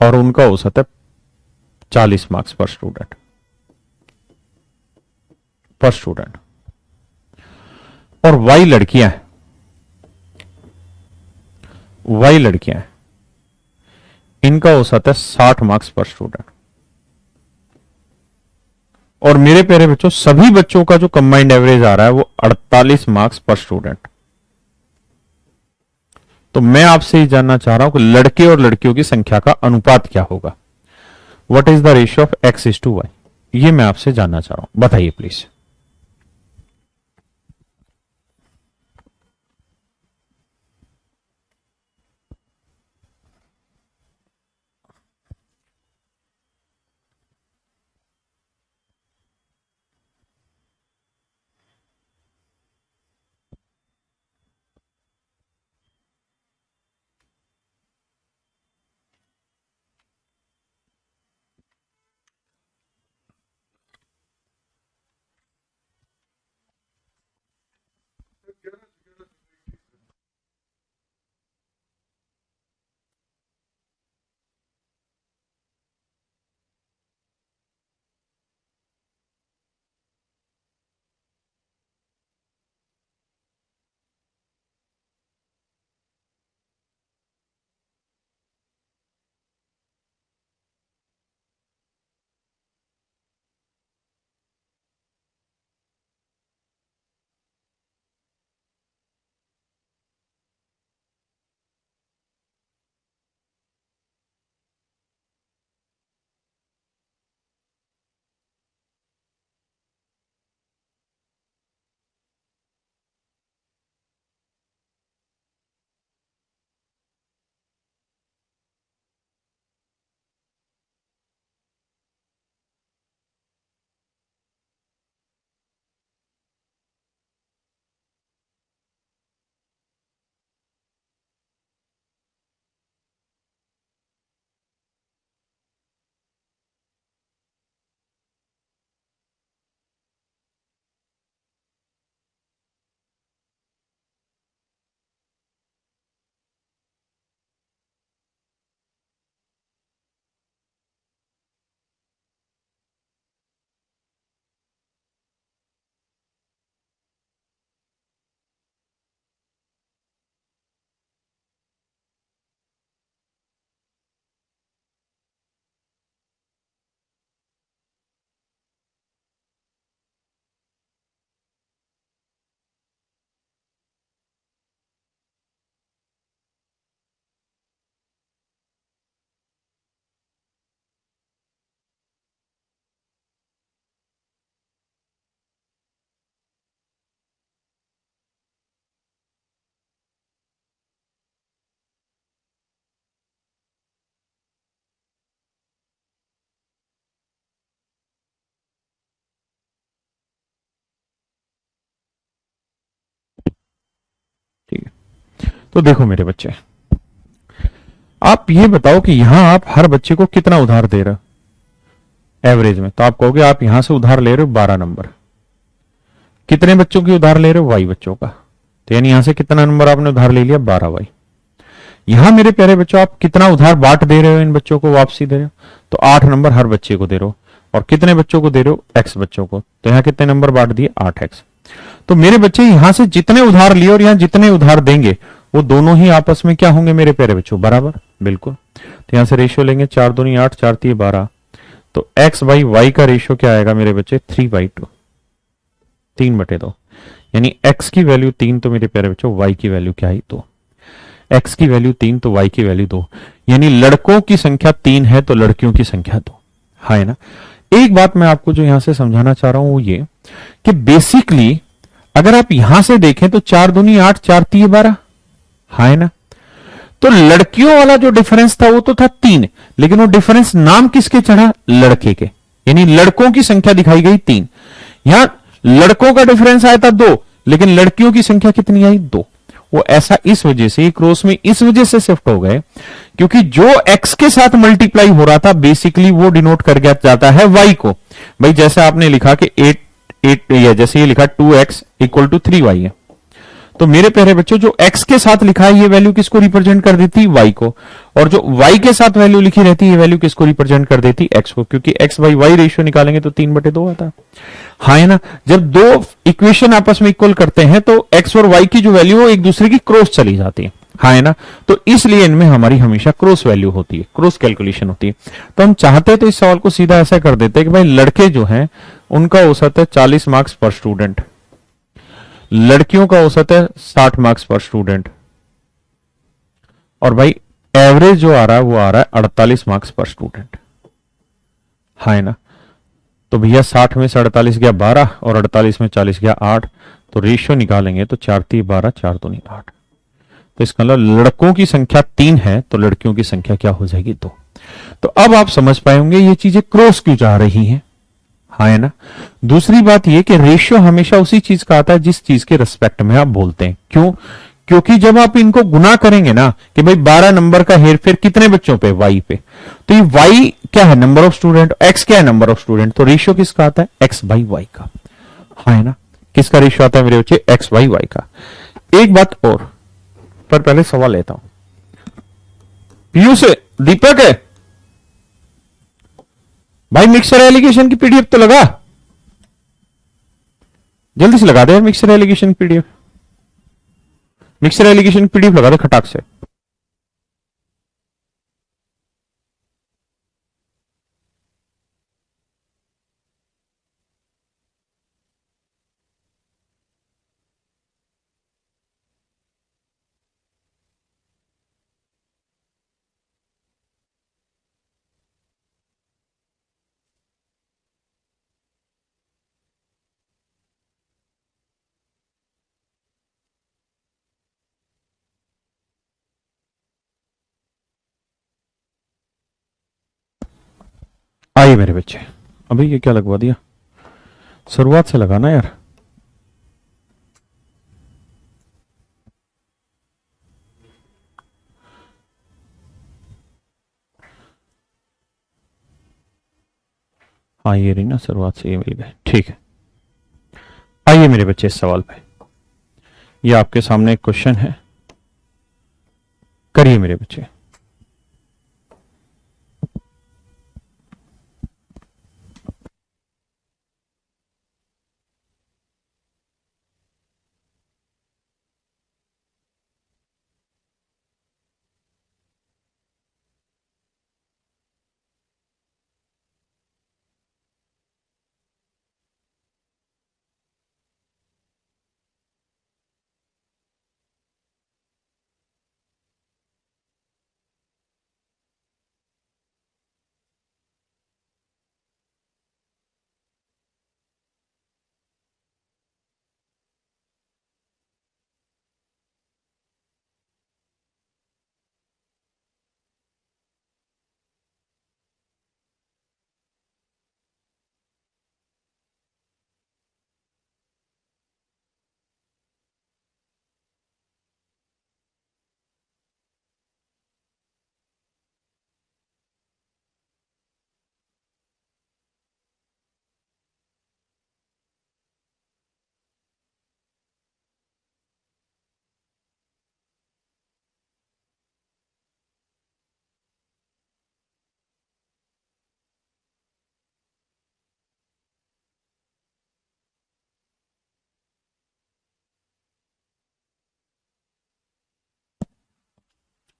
Speaker 1: और उनका औसत है 40 मार्क्स पर स्टूडेंट, और वाई लड़कियां हैं, वाई लड़कियां हैं, इनका औसत है 60 मार्क्स पर स्टूडेंट। और मेरे प्यारे बच्चों सभी बच्चों का जो कंबाइंड एवरेज आ रहा है वो 48 मार्क्स पर स्टूडेंट। तो मैं आपसे ये जानना चाह रहा हूं कि लड़के और लड़कियों की संख्या का अनुपात क्या होगा? What is the ratio of x is to y? ये मैं आपसे जानना चाह रहा हूं, बताइए प्लीज। तो देखो मेरे बच्चे, आप ये बताओ कि यहां आप हर बच्चे को कितना उधार दे रहे हो एवरेज में। तो आप कहोगे आप यहां से उधार ले रहे हो 12 नंबर। कितने बच्चों की उधार ले रहे हो? वाई बच्चों का। तो यानी यहां से कितना नंबर आपने उधार ले लिया? 12 वाई। यहां मेरे प्यारे बच्चों आप कितना उधार बांट दे रहे हो? इन बच्चों को वापसी दे रहे हो तो 8 नंबर हर बच्चे को दे रहे हो। और कितने बच्चों को दे रहे हो? एक्स बच्चों को। तो यहां कितने नंबर बांट दिए? 8x। तो मेरे बच्चे यहां से जितने उधार लिए और यहां जितने उधार देंगे वो दोनों ही आपस में क्या होंगे मेरे प्यारे बच्चों? बराबर। बिल्कुल। तो यहां से रेशियो लेंगे 4 दूनी 8, 4 3 12। तो x बाई वाई का रेशियो क्या आएगा मेरे बच्चे? 3/2, 3/2। यानी x की वैल्यू 3 तो मेरे प्यारे बच्चों y की वैल्यू क्या आई? 2। x की वैल्यू 3 तो y की वैल्यू 2। यानी लड़कों की संख्या 3 है तो लड़कियों की संख्या 2। है ना। एक बात मैं आपको जो यहां से समझाना चाह रहा हूं वो ये कि बेसिकली अगर आप यहां से देखें तो 4 दूनी 8, 4 3 12। है ना। तो लड़कियों वाला जो डिफरेंस था वो तो था 3, लेकिन वो डिफरेंस नाम किसके चढ़ा? लड़के के। यानी लड़कों की संख्या दिखाई गई 3। यहां लड़कों का डिफरेंस आया था 2, लेकिन लड़कियों की संख्या कितनी आई? 2। वो ऐसा इस वजह से क्रॉस में इस वजह से शिफ्ट हो गए क्योंकि जो x के साथ मल्टीप्लाई हो रहा था बेसिकली वो डिनोट कर गया जाता है y को। भाई जैसे आपने लिखा कि 8 या जैसे ये लिखा 2x इक्वल टू 3y है। तो मेरे प्यारे बच्चों जो x के साथ लिखा है ये वैल्यू किसको रिप्रेजेंट कर देती? y को। और जो y के साथ वैल्यू लिखी रहती है ये वैल्यू किसको रिप्रेजेंट कर देती? x को। क्योंकि x बाई वाई रेशियो निकालेंगे तो 3/2 आता है। हाँ है ना। जब दो इक्वेशन आपस में इक्वल करते हैं तो x और y की जो वैल्यू है एक दूसरे की क्रॉस चली जाती है। हाँ है ना। तो इसलिए इनमें हमारी हमेशा क्रॉस वैल्यू होती है, क्रॉस कैलकुलेशन होती है। तो हम चाहते तो इस सवाल को सीधा ऐसा कर देते कि भाई लड़के जो हैं उनका औसत है 40 मार्क्स पर स्टूडेंट, लड़कियों का औसत है 60 मार्क्स पर स्टूडेंट, और भाई एवरेज जो आ रहा है वो आ रहा है 48 मार्क्स पर स्टूडेंट। है ना। तो भैया 60 में से 48 गया 12 और 48 में 40 गया 8। तो रेशियो निकालेंगे तो 4 3 12, 4 2 8। तो इसका मतलब लड़कों की संख्या 3 है तो लड़कियों की संख्या क्या हो जाएगी? 2। तो अब आप समझ पाएंगे ये चीजें क्रॉस क्यों जा रही हैं। हाँ है ना। दूसरी बात यह कि रेशियो हमेशा उसी चीज का आता है जिस चीज के रिस्पेक्ट में आप बोलते हैं। क्यों? क्योंकि जब आप इनको गुना करेंगे ना कि भाई 12 नंबर का हेरफेर कितने बच्चों पे? वाई पे। तो ये वाई क्या है? Number of student. एक्स क्या है? Number of student. तो रेशियो किसका आता है? एक्स बाई वाई का। हाँ है ना। किसका रेशियो आता है मेरे बच्चे? एक्स बाई वाई का। एक बात और, पर पहले सवाल लेता हूं पीयू से। दीपक है भाई, मिक्सर एलिगेशन की पीडीएफ तो लगा, जल्दी से लगा दे mixer alligation PDF. Mixer alligation PDF लगा दे खटाक से। आइए मेरे बच्चे, अभी ये क्या लगवा दिया? शुरुआत से लगाना यार। हाँ ये रही ना, शुरुआत से ये मिल गए, ठीक है। आइए मेरे बच्चे इस सवाल पे, ये आपके सामने एक क्वेश्चन है, करिए मेरे बच्चे।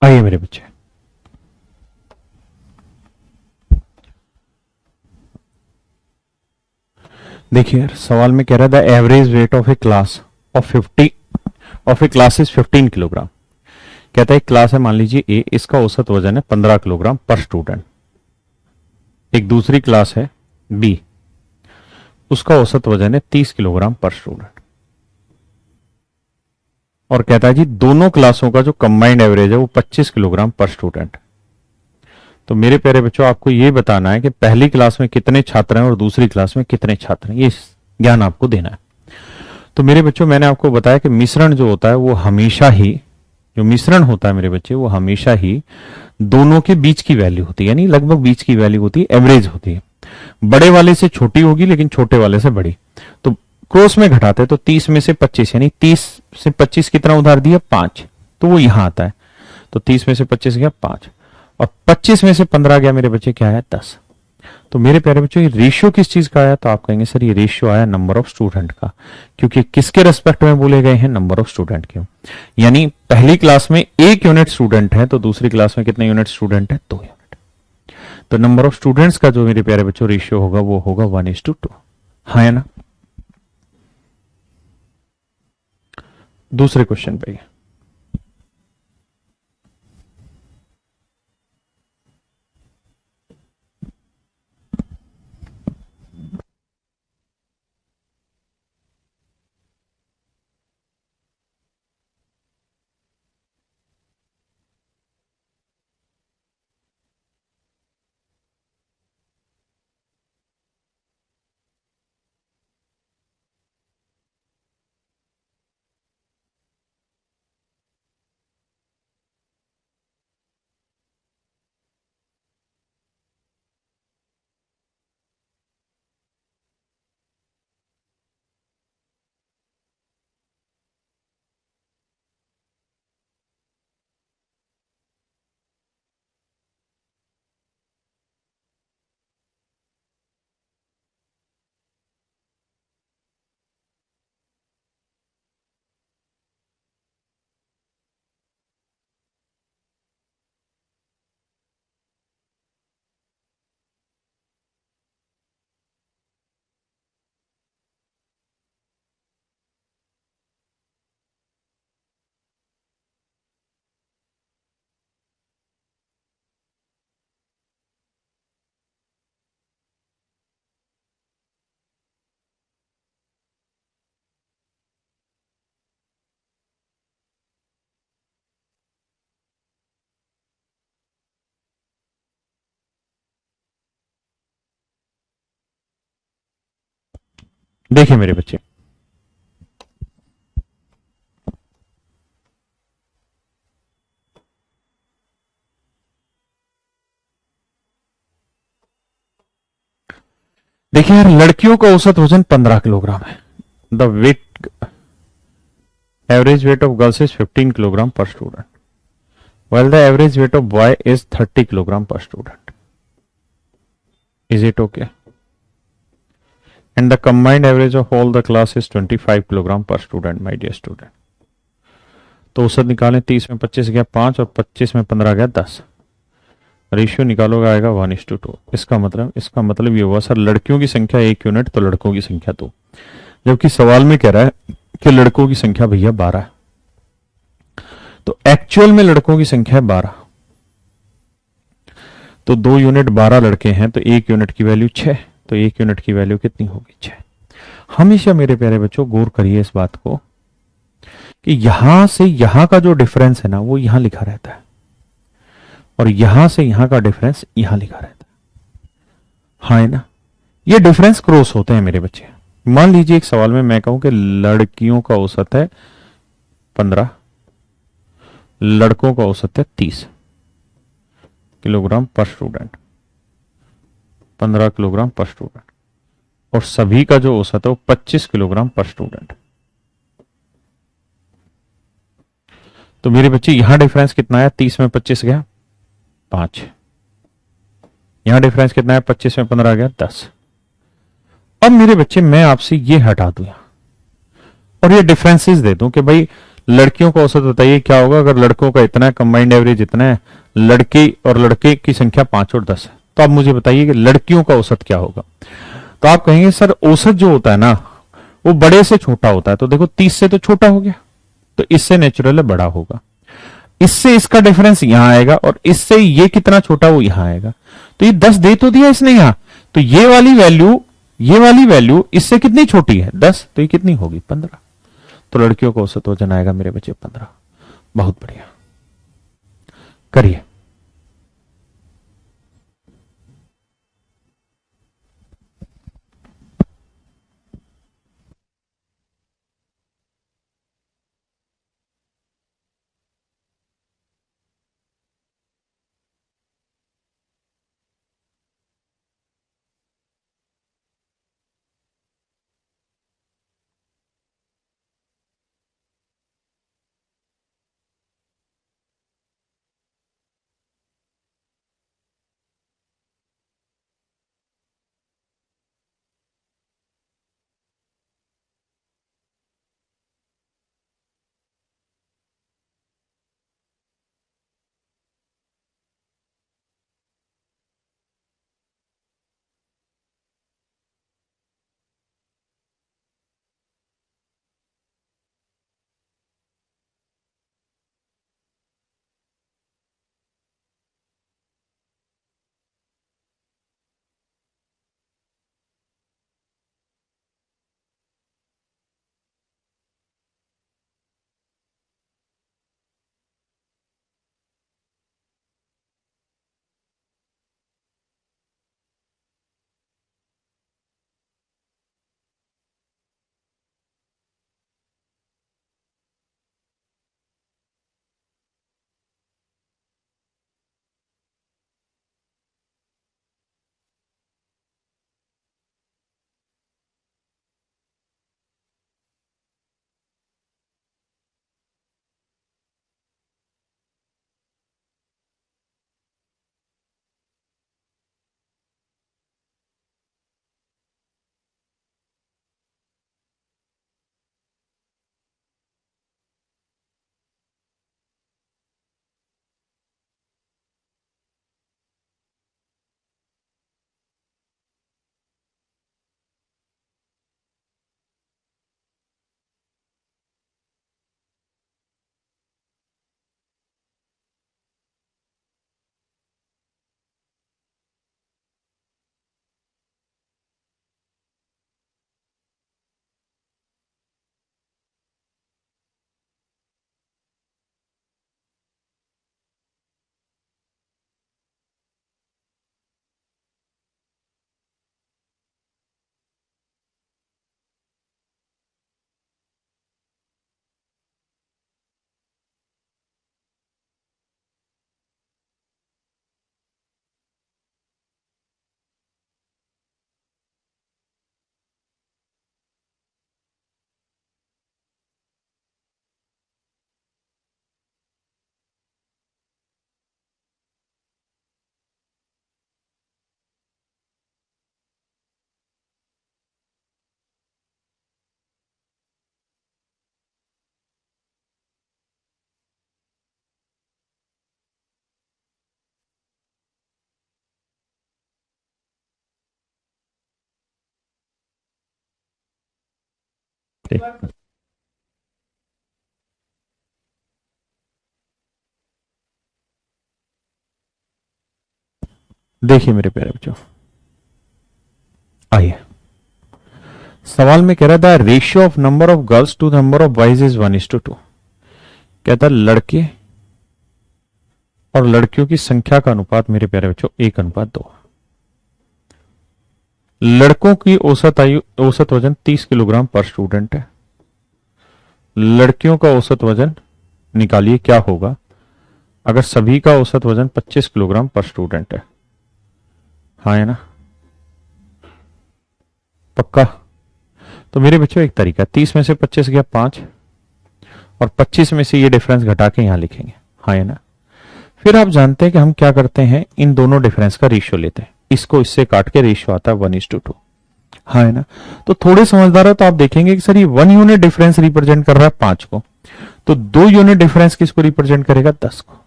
Speaker 1: आइए मेरे बच्चे, देखिए यार, सवाल में कह रहा था average weight of A class of 50 of A class is 15 kilogram. कहता है एक क्लास है, मान लीजिए ए, इसका औसत वजन है 15 किलोग्राम पर स्टूडेंट। एक दूसरी क्लास है बी, उसका औसत वजन है 30 किलोग्राम पर स्टूडेंट। और कहता है जी दोनों क्लासों का जो कंबाइंड एवरेज है वो 25 किलोग्राम पर स्टूडेंट। तो मेरे प्यारे बच्चों, आपको ये बताना है कि पहली क्लास में कितने छात्र हैं और दूसरी क्लास में कितने छात्र हैं, ये ज्ञान आपको देना है। तो मेरे बच्चों, मैंने आपको बताया कि मिश्रण जो होता है वो हमेशा ही, जो मिश्रण होता है मेरे बच्चे, वो हमेशा ही दोनों के बीच की वैल्यू होती है, यानी लगभग बीच की वैल्यू होती है, एवरेज होती है। बड़े वाले से छोटी होगी लेकिन छोटे वाले से बड़ी। तो क्रॉस में घटाते तो 30 में से 25, यानी 30 से 25 कितना उधार दिया, 5, तो वो यहां आता है। तो 30 में से 25 गया 5, और 25 में से 15 गया मेरे बच्चे, क्या है, 10। तो मेरे प्यारे बच्चों, ये रेशियो किस चीज का आया, तो आप कहेंगे सर ये रेशियो आया नंबर ऑफ स्टूडेंट का, क्योंकि किसके रेस्पेक्ट में बोले गए हैं, नंबर ऑफ स्टूडेंट के। यानी पहली क्लास में 1 यूनिट स्टूडेंट है तो दूसरी क्लास में कितने यूनिट स्टूडेंट है, 2 यूनिट। तो नंबर ऑफ स्टूडेंट्स का जो मेरे प्यारे बच्चों रेशियो होगा वो होगा 1:2। हाँ है ना। दूसरे क्वेश्चन पे, देखिए मेरे बच्चे, देखिए यार, लड़कियों का औसत वजन 15 किलोग्राम है। The weight, average weight of girls is 15 kilogram per student, while the average weight of boy is 30 kilogram per student. Is it okay? And the combined average of all the class is 25 kilogram per student, my dear student. तो औसत निकालें, 30 में 25 गया 5 और 25 में 15 गया 10। रेशियो निकालोगे आएगा 1:2। इसका मतलब ये हुआ सर लड़कियों की संख्या 1 यूनिट तो लड़कों की संख्या 2, जबकि सवाल में कह रहा है कि लड़कों की संख्या भैया 12 है। तो एक्चुअल में लड़कों की संख्या है 12, तो 2 यूनिट 12 लड़के हैं तो 1 यूनिट की वैल्यू 6, तो 1 यूनिट की वैल्यू कितनी होगी, 6। हमेशा मेरे प्यारे बच्चों गौर करिए इस बात को कि यहां से यहां का जो डिफरेंस है ना वो यहां लिखा रहता है, और यहां से यहां का डिफरेंस यहां लिखा रहता है। हाँ है ना, ये डिफरेंस क्रॉस होते हैं मेरे बच्चे। मान लीजिए एक सवाल में मैं कहूं कि लड़कियों का औसत है 15, लड़कों का औसत है 30 kilogram per student, 15 kilogram per student, और सभी का जो औसत है वो 25 किलोग्राम पर स्टूडेंट। तो मेरे बच्चे यहां डिफरेंस कितना आया, 30 में 25 गया 5, यहां डिफरेंस कितना है, 25 में 15 गया 10। अब मेरे बच्चे मैं आपसे ये हटा दूं और ये डिफरेंसेस दे दूं कि भाई लड़कियों का औसत बताइए क्या होगा। अगर लड़कों का इतना है, कंबाइंड एवरेज इतना है, लड़की और लड़के की संख्या 5 और 10 है, तो आप मुझे बताइए कि लड़कियों का औसत क्या होगा। तो आप कहेंगे सर औसत जो होता है ना वो बड़े से छोटा होता है, तो देखो 30 से तो छोटा हो गया, तो इससे नेचुरल बड़ा होगा, इससे इसका डिफरेंस यहां आएगा, और इससे ये कितना छोटा वो यहां आएगा। तो ये 10 दे तो दिया इसने यहां, तो ये वाली वैल्यू इससे कितनी छोटी है 10, तो ये कितनी होगी 15। तो लड़कियों का औसत वजन आएगा मेरे बच्चे 15। बहुत बढ़िया, करिए। देखिए मेरे प्यारे बच्चों, आइए, सवाल में कह रहा था ratio of number of girls to number of boys is 1:2। कहता लड़के और लड़कियों की संख्या का अनुपात मेरे प्यारे बच्चों 1:2। लड़कों की औसत वजन 30 किलोग्राम पर स्टूडेंट है। लड़कियों का औसत वजन निकालिए क्या होगा अगर सभी का औसत वजन 25 किलोग्राम पर स्टूडेंट है। हाँ है ना, पक्का। तो मेरे बच्चों एक तरीका, 30 में से 25 गया 5, और 25 में से ये डिफरेंस घटा के यहां लिखेंगे। हाँ है ना। फिर आप जानते हैं कि हम क्या करते हैं, इन दोनों डिफरेंस का रेशियो लेते हैं, इसको इससे काट के रेशियो आता है 1:2। हाँ है ना। तो थोड़े समझदार है तो आप देखेंगे कि सर ये 1 यूनिट डिफरेंस रिप्रेजेंट कर रहा है 5 को, तो 2 यूनिट डिफरेंस किसको रिप्रेजेंट करेगा? 10 को।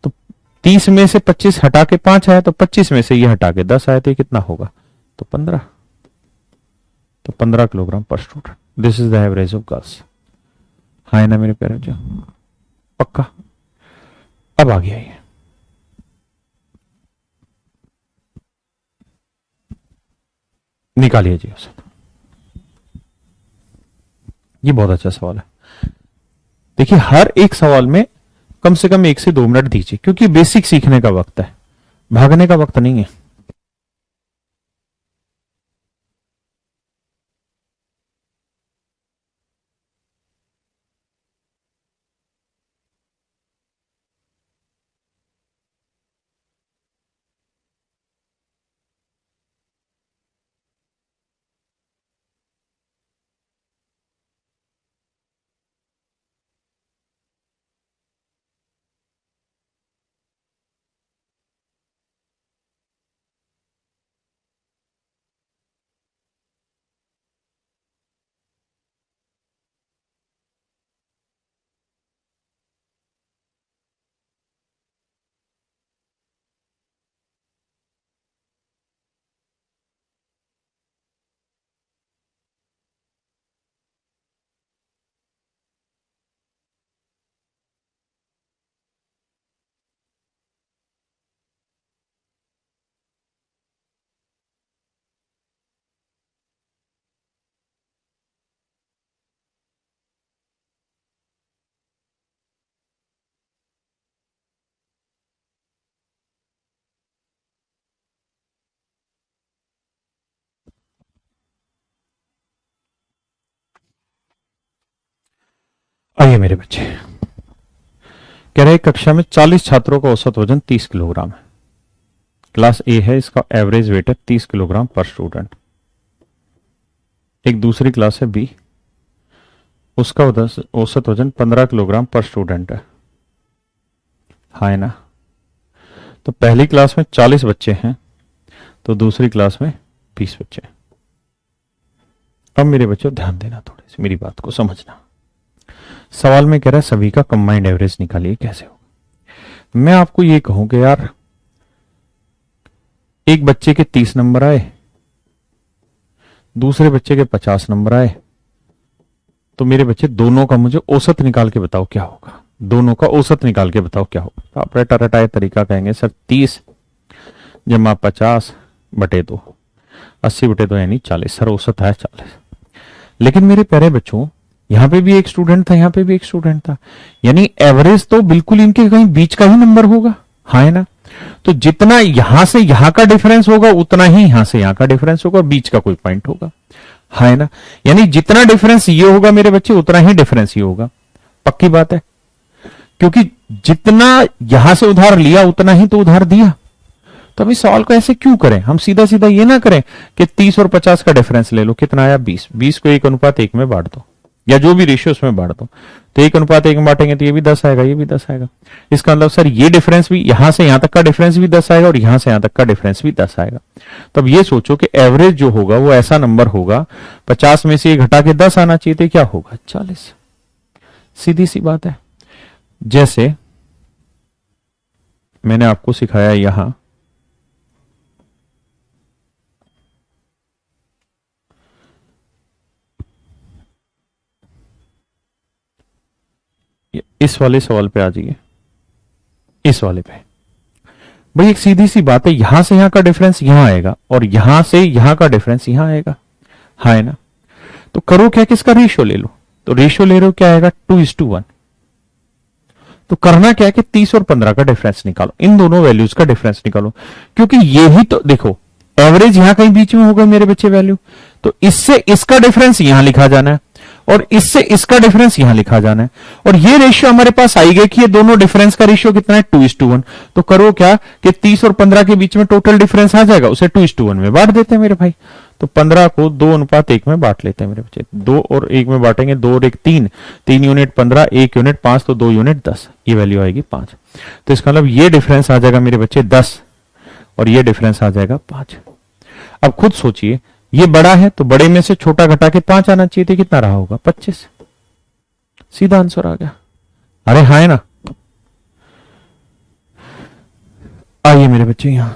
Speaker 1: तो 30 में से 25 हटा के 5 आया, तो 25 में से ये हटा के 10 आया, तो ये कितना होगा? तो 15। तो 15 kilogram per student. This is the average of girls. हाँ है ना मेरे प्यारे बच्चों? पक्का? अब आ गया ये, निकालिए जी औसत। ये बहुत अच्छा सवाल है। देखिए हर एक सवाल में कम से कम 1 से 2 मिनट दीजिए, क्योंकि बेसिक सीखने का वक्त है, भागने का वक्त नहीं है। आइए मेरे बच्चे, कह रहे कक्षा में 40 छात्रों का औसत वजन 30 किलोग्राम है। क्लास ए है, इसका एवरेज वेट है 30 किलोग्राम पर स्टूडेंट। एक दूसरी क्लास है बी, उसका औसत वजन 15 किलोग्राम पर स्टूडेंट है। हाँ है ना? तो पहली क्लास में 40 बच्चे हैं, तो दूसरी क्लास में 20 बच्चे हैं। अब मेरे बच्चों ध्यान देना, थोड़ी सी मेरी बात को समझना। सवाल में कह रहा है सभी का कंबाइंड एवरेज निकालिए, कैसे होगा? मैं आपको ये कहूं कि यार एक बच्चे के 30 नंबर आए, दूसरे बच्चे के 50 नंबर आए, तो मेरे बच्चे दोनों का मुझे औसत निकाल के बताओ क्या होगा। दोनों का औसत निकाल के बताओ क्या होगा। तो आप रटा रटाए तरीका कहेंगे सर 30 जमा 50 बटे 2, 80 बटे 2 यानी 40। सर औसत है 40। लेकिन मेरे प्यारे बच्चों यहां पे भी एक स्टूडेंट था, यहां पे भी एक स्टूडेंट था, यानी एवरेज तो बिल्कुल इनके कहीं बीच का ही नंबर होगा। हाँ है ना? तो जितना यहां से यहां का डिफरेंस होगा उतना ही यहां से यहां का डिफरेंस होगा, बीच का कोई पॉइंट होगा। हाँ है ना? यानी जितना डिफरेंस ये होगा मेरे बच्चे उतना ही डिफरेंस ये होगा। पक्की बात है, क्योंकि जितना यहां से उधार लिया उतना ही तो उधार दिया। तो अभी सवाल को ऐसे क्यों करें? हम सीधा सीधा ये ना करें कि 30 और 50 का डिफरेंस ले लो, कितना आया 20। 20 को 1:1 में बांट दो, या जो भी रेशियो उसमें बांट दो। तो 1:1 में बांटेंगे तो ये भी 10 आएगा, ये भी 10 आएगा। इसका मतलब सर ये डिफरेंस भी, यहां से यहां तक का डिफरेंस भी 10 आएगा और यहां से यहां तक का डिफरेंस भी 10 आएगा। तो अब ये सोचो कि एवरेज जो होगा वो ऐसा नंबर होगा, 50 में से ये घटा के 10 आना चाहिए, तो क्या होगा? 40। सीधी सी बात है। जैसे मैंने आपको सिखाया यहां, इस वाले सवाल पे आ जाइए, इस वाले पे। भाई एक सीधी सी बात है, यहां से यहां का डिफरेंस यहां आएगा और यहां से यहां का डिफरेंस यहां आएगा। हाँ है ना? तो करो क्या कि इसका रेशियो ले लो। तो रेशियो ले रहे हो, क्या आएगा? 2:1। तो करना क्या है कि 30 और 15 का डिफरेंस निकालो, इन दोनों वैल्यूज का डिफरेंस निकालो, क्योंकि ये ही तो देखो एवरेज यहां कहीं बीच में होगा मेरे बच्चे वैल्यू, तो इससे इसका डिफरेंस यहां लिखा जाना है और इससे इसका डिफरेंस यहां लिखा जाना है। और ये रेशियो हमारे पास आई गई कि ये दोनों डिफरेंस का रेशियो कितना है? 2:1। तो करो क्या कि 30 और 15 के बीच में टोटल डिफरेंस आ जाएगा, उसे 2:1 में बांट देते हैं मेरे भाई। तो 15 को 2:1 में बांट लेते हैं मेरे बच्चे। 2 और 1 में बांटेंगे, 2 और 1 3, 3 यूनिट 15, 1 यूनिट 5, तो 2 यूनिट 10, ये वैल्यू आएगी 5। तो इसका मतलब ये डिफरेंस आ जाएगा मेरे बच्चे 10 और ये डिफरेंस आ जाएगा 5। अब खुद सोचिए, ये बड़ा है तो बड़े में से छोटा घटा के 5 आना चाहिए, तो कितना रहा होगा? 25। सीधा आंसर आ गया। अरे हाँ है ना। आइए मेरे बच्चे यहां,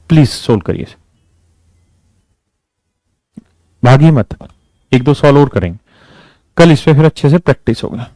Speaker 1: प्लीज सोल्व करिए, भागिए मत, एक दो सॉल्व और करेंगे, कल इस पे फिर अच्छे से प्रैक्टिस होगा।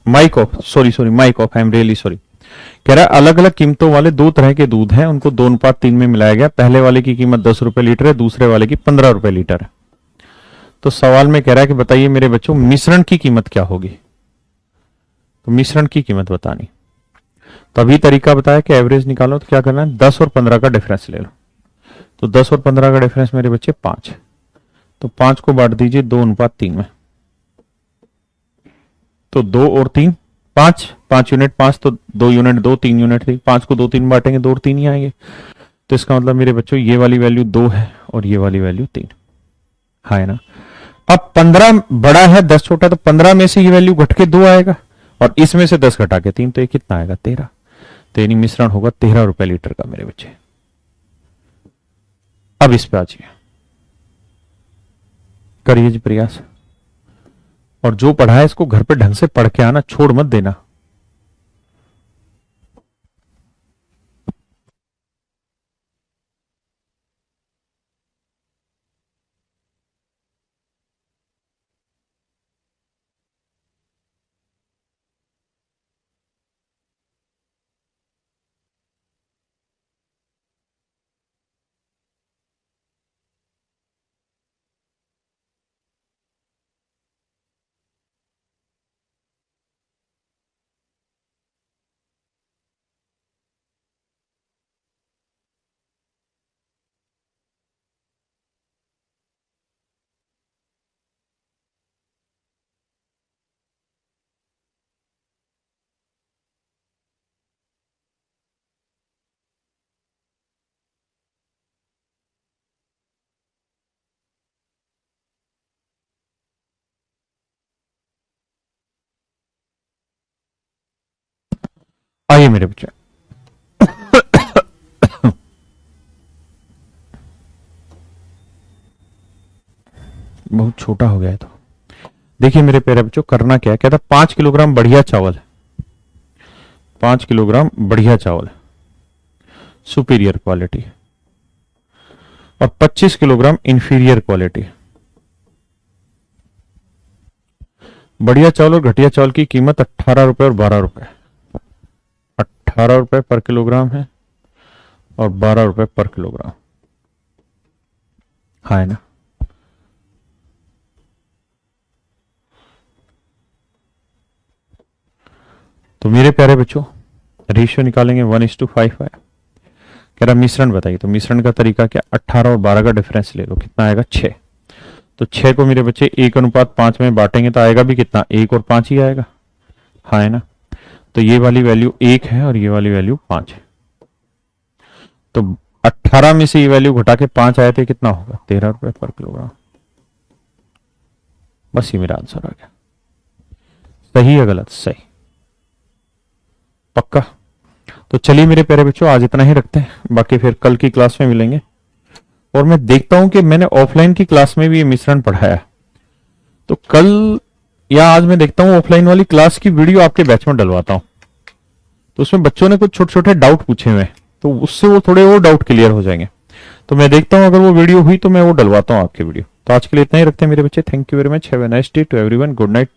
Speaker 1: Mic off, sorry sorry, mic off, I am really sorry. कह रहा है अलग अलग कीमतों वाले दो तरह के दूध हैं, उनको 2:3 में मिलाया गया, पहले वाले की कीमत 10 रुपए लीटर है, दूसरे वाले की 15 रुपए लीटर है। तो सवाल में कह रहा है कि बताइए मेरे बच्चों मिश्रण की कीमत क्या होगी। तो मिश्रण की कीमत बतानी, तो अभी तरीका बताया कि एवरेज निकालो, तो क्या करना है 10 और 15 का डिफरेंस ले लो। तो 10 और 15 का डिफरेंस मेरे बच्चे 5, तो 5 को बांट दीजिए 2:3 में, तो 2 और 3 5, 5 यूनिट 5, तो 2 यूनिट 2, 3 यूनिट 3, 5 को 2 3 बांटेंगे 2 और 3 ही आएंगे। तो इसका मतलब मेरे बच्चों ये वाली वैल्यू 2 है और ये वाली वैल्यू 3, हाँ है ना। अब 15 बड़ा है 10 छोटा, तो 15 में से ये वैल्यू घट के 2 आएगा और इसमें से 10 घटा के 3, तो ये कितना आएगा 13। तो यानी मिश्रण होगा 13 रुपए लीटर का मेरे बच्चे। अब इस पे आ जाइए, करिए जी प्रयास, और जो पढ़ा है इसको घर पे ढंग से पढ़ के आना, छोड़ मत देना। आइए मेरे बच्चे, बहुत छोटा हो गया है। तो देखिए मेरे प्यारे बच्चों, करना क्या है, कहता 5 किलोग्राम बढ़िया चावल है, 5 किलोग्राम बढ़िया चावल है सुपीरियर क्वालिटी, और 25 किलोग्राम इंफीरियर क्वालिटी। बढ़िया चावल और घटिया चावल की कीमत 18 रुपए और 12 रुपए, 18 रुपए पर किलोग्राम है और 12 रुपए पर किलोग्राम, हाँ है ना। तो मेरे प्यारे बच्चों रेशियो निकालेंगे 1:5 है। कह रहा मिश्रण बताइए, तो मिश्रण का तरीका क्या, 18 और 12 का डिफरेंस ले लो, कितना आएगा 6। तो 6 को मेरे बच्चे 1:5 में बांटेंगे तो आएगा भी कितना, 1 और 5 ही आएगा, हाँ है ना। तो ये वाली वैल्यू 1 है और ये वाली वैल्यू 5 है। तो 18 में से ये वैल्यू घटा के 5 आए थे, कितना होगा? 13 रुपए पर किलोग्राम। बस ये मेरा आंसर आ गया। सही है गलत? सही। पक्का? तो चलिए मेरे प्यारे बच्चों, आज इतना ही रखते हैं, बाकी फिर कल की क्लास में मिलेंगे। और मैं देखता हूं कि मैंने ऑफलाइन की क्लास में भी ये मिश्रण पढ़ाया, तो कल या आज मैं देखता हूं ऑफलाइन वाली क्लास की वीडियो आपके बैच में डलवाता हूं। तो उसमें बच्चों ने कुछ छोटे छोटे डाउट पूछे हुए हैं, तो उससे वो थोड़े वो डाउट क्लियर हो जाएंगे। तो मैं देखता हूं, अगर वो वीडियो हुई तो मैं वो डलवाता हूं आपकी वीडियो। तो आज के लिए इतना ही रखते हैं मेरे बच्चे। Thank you very much. Have a nice day to everyone. Good night.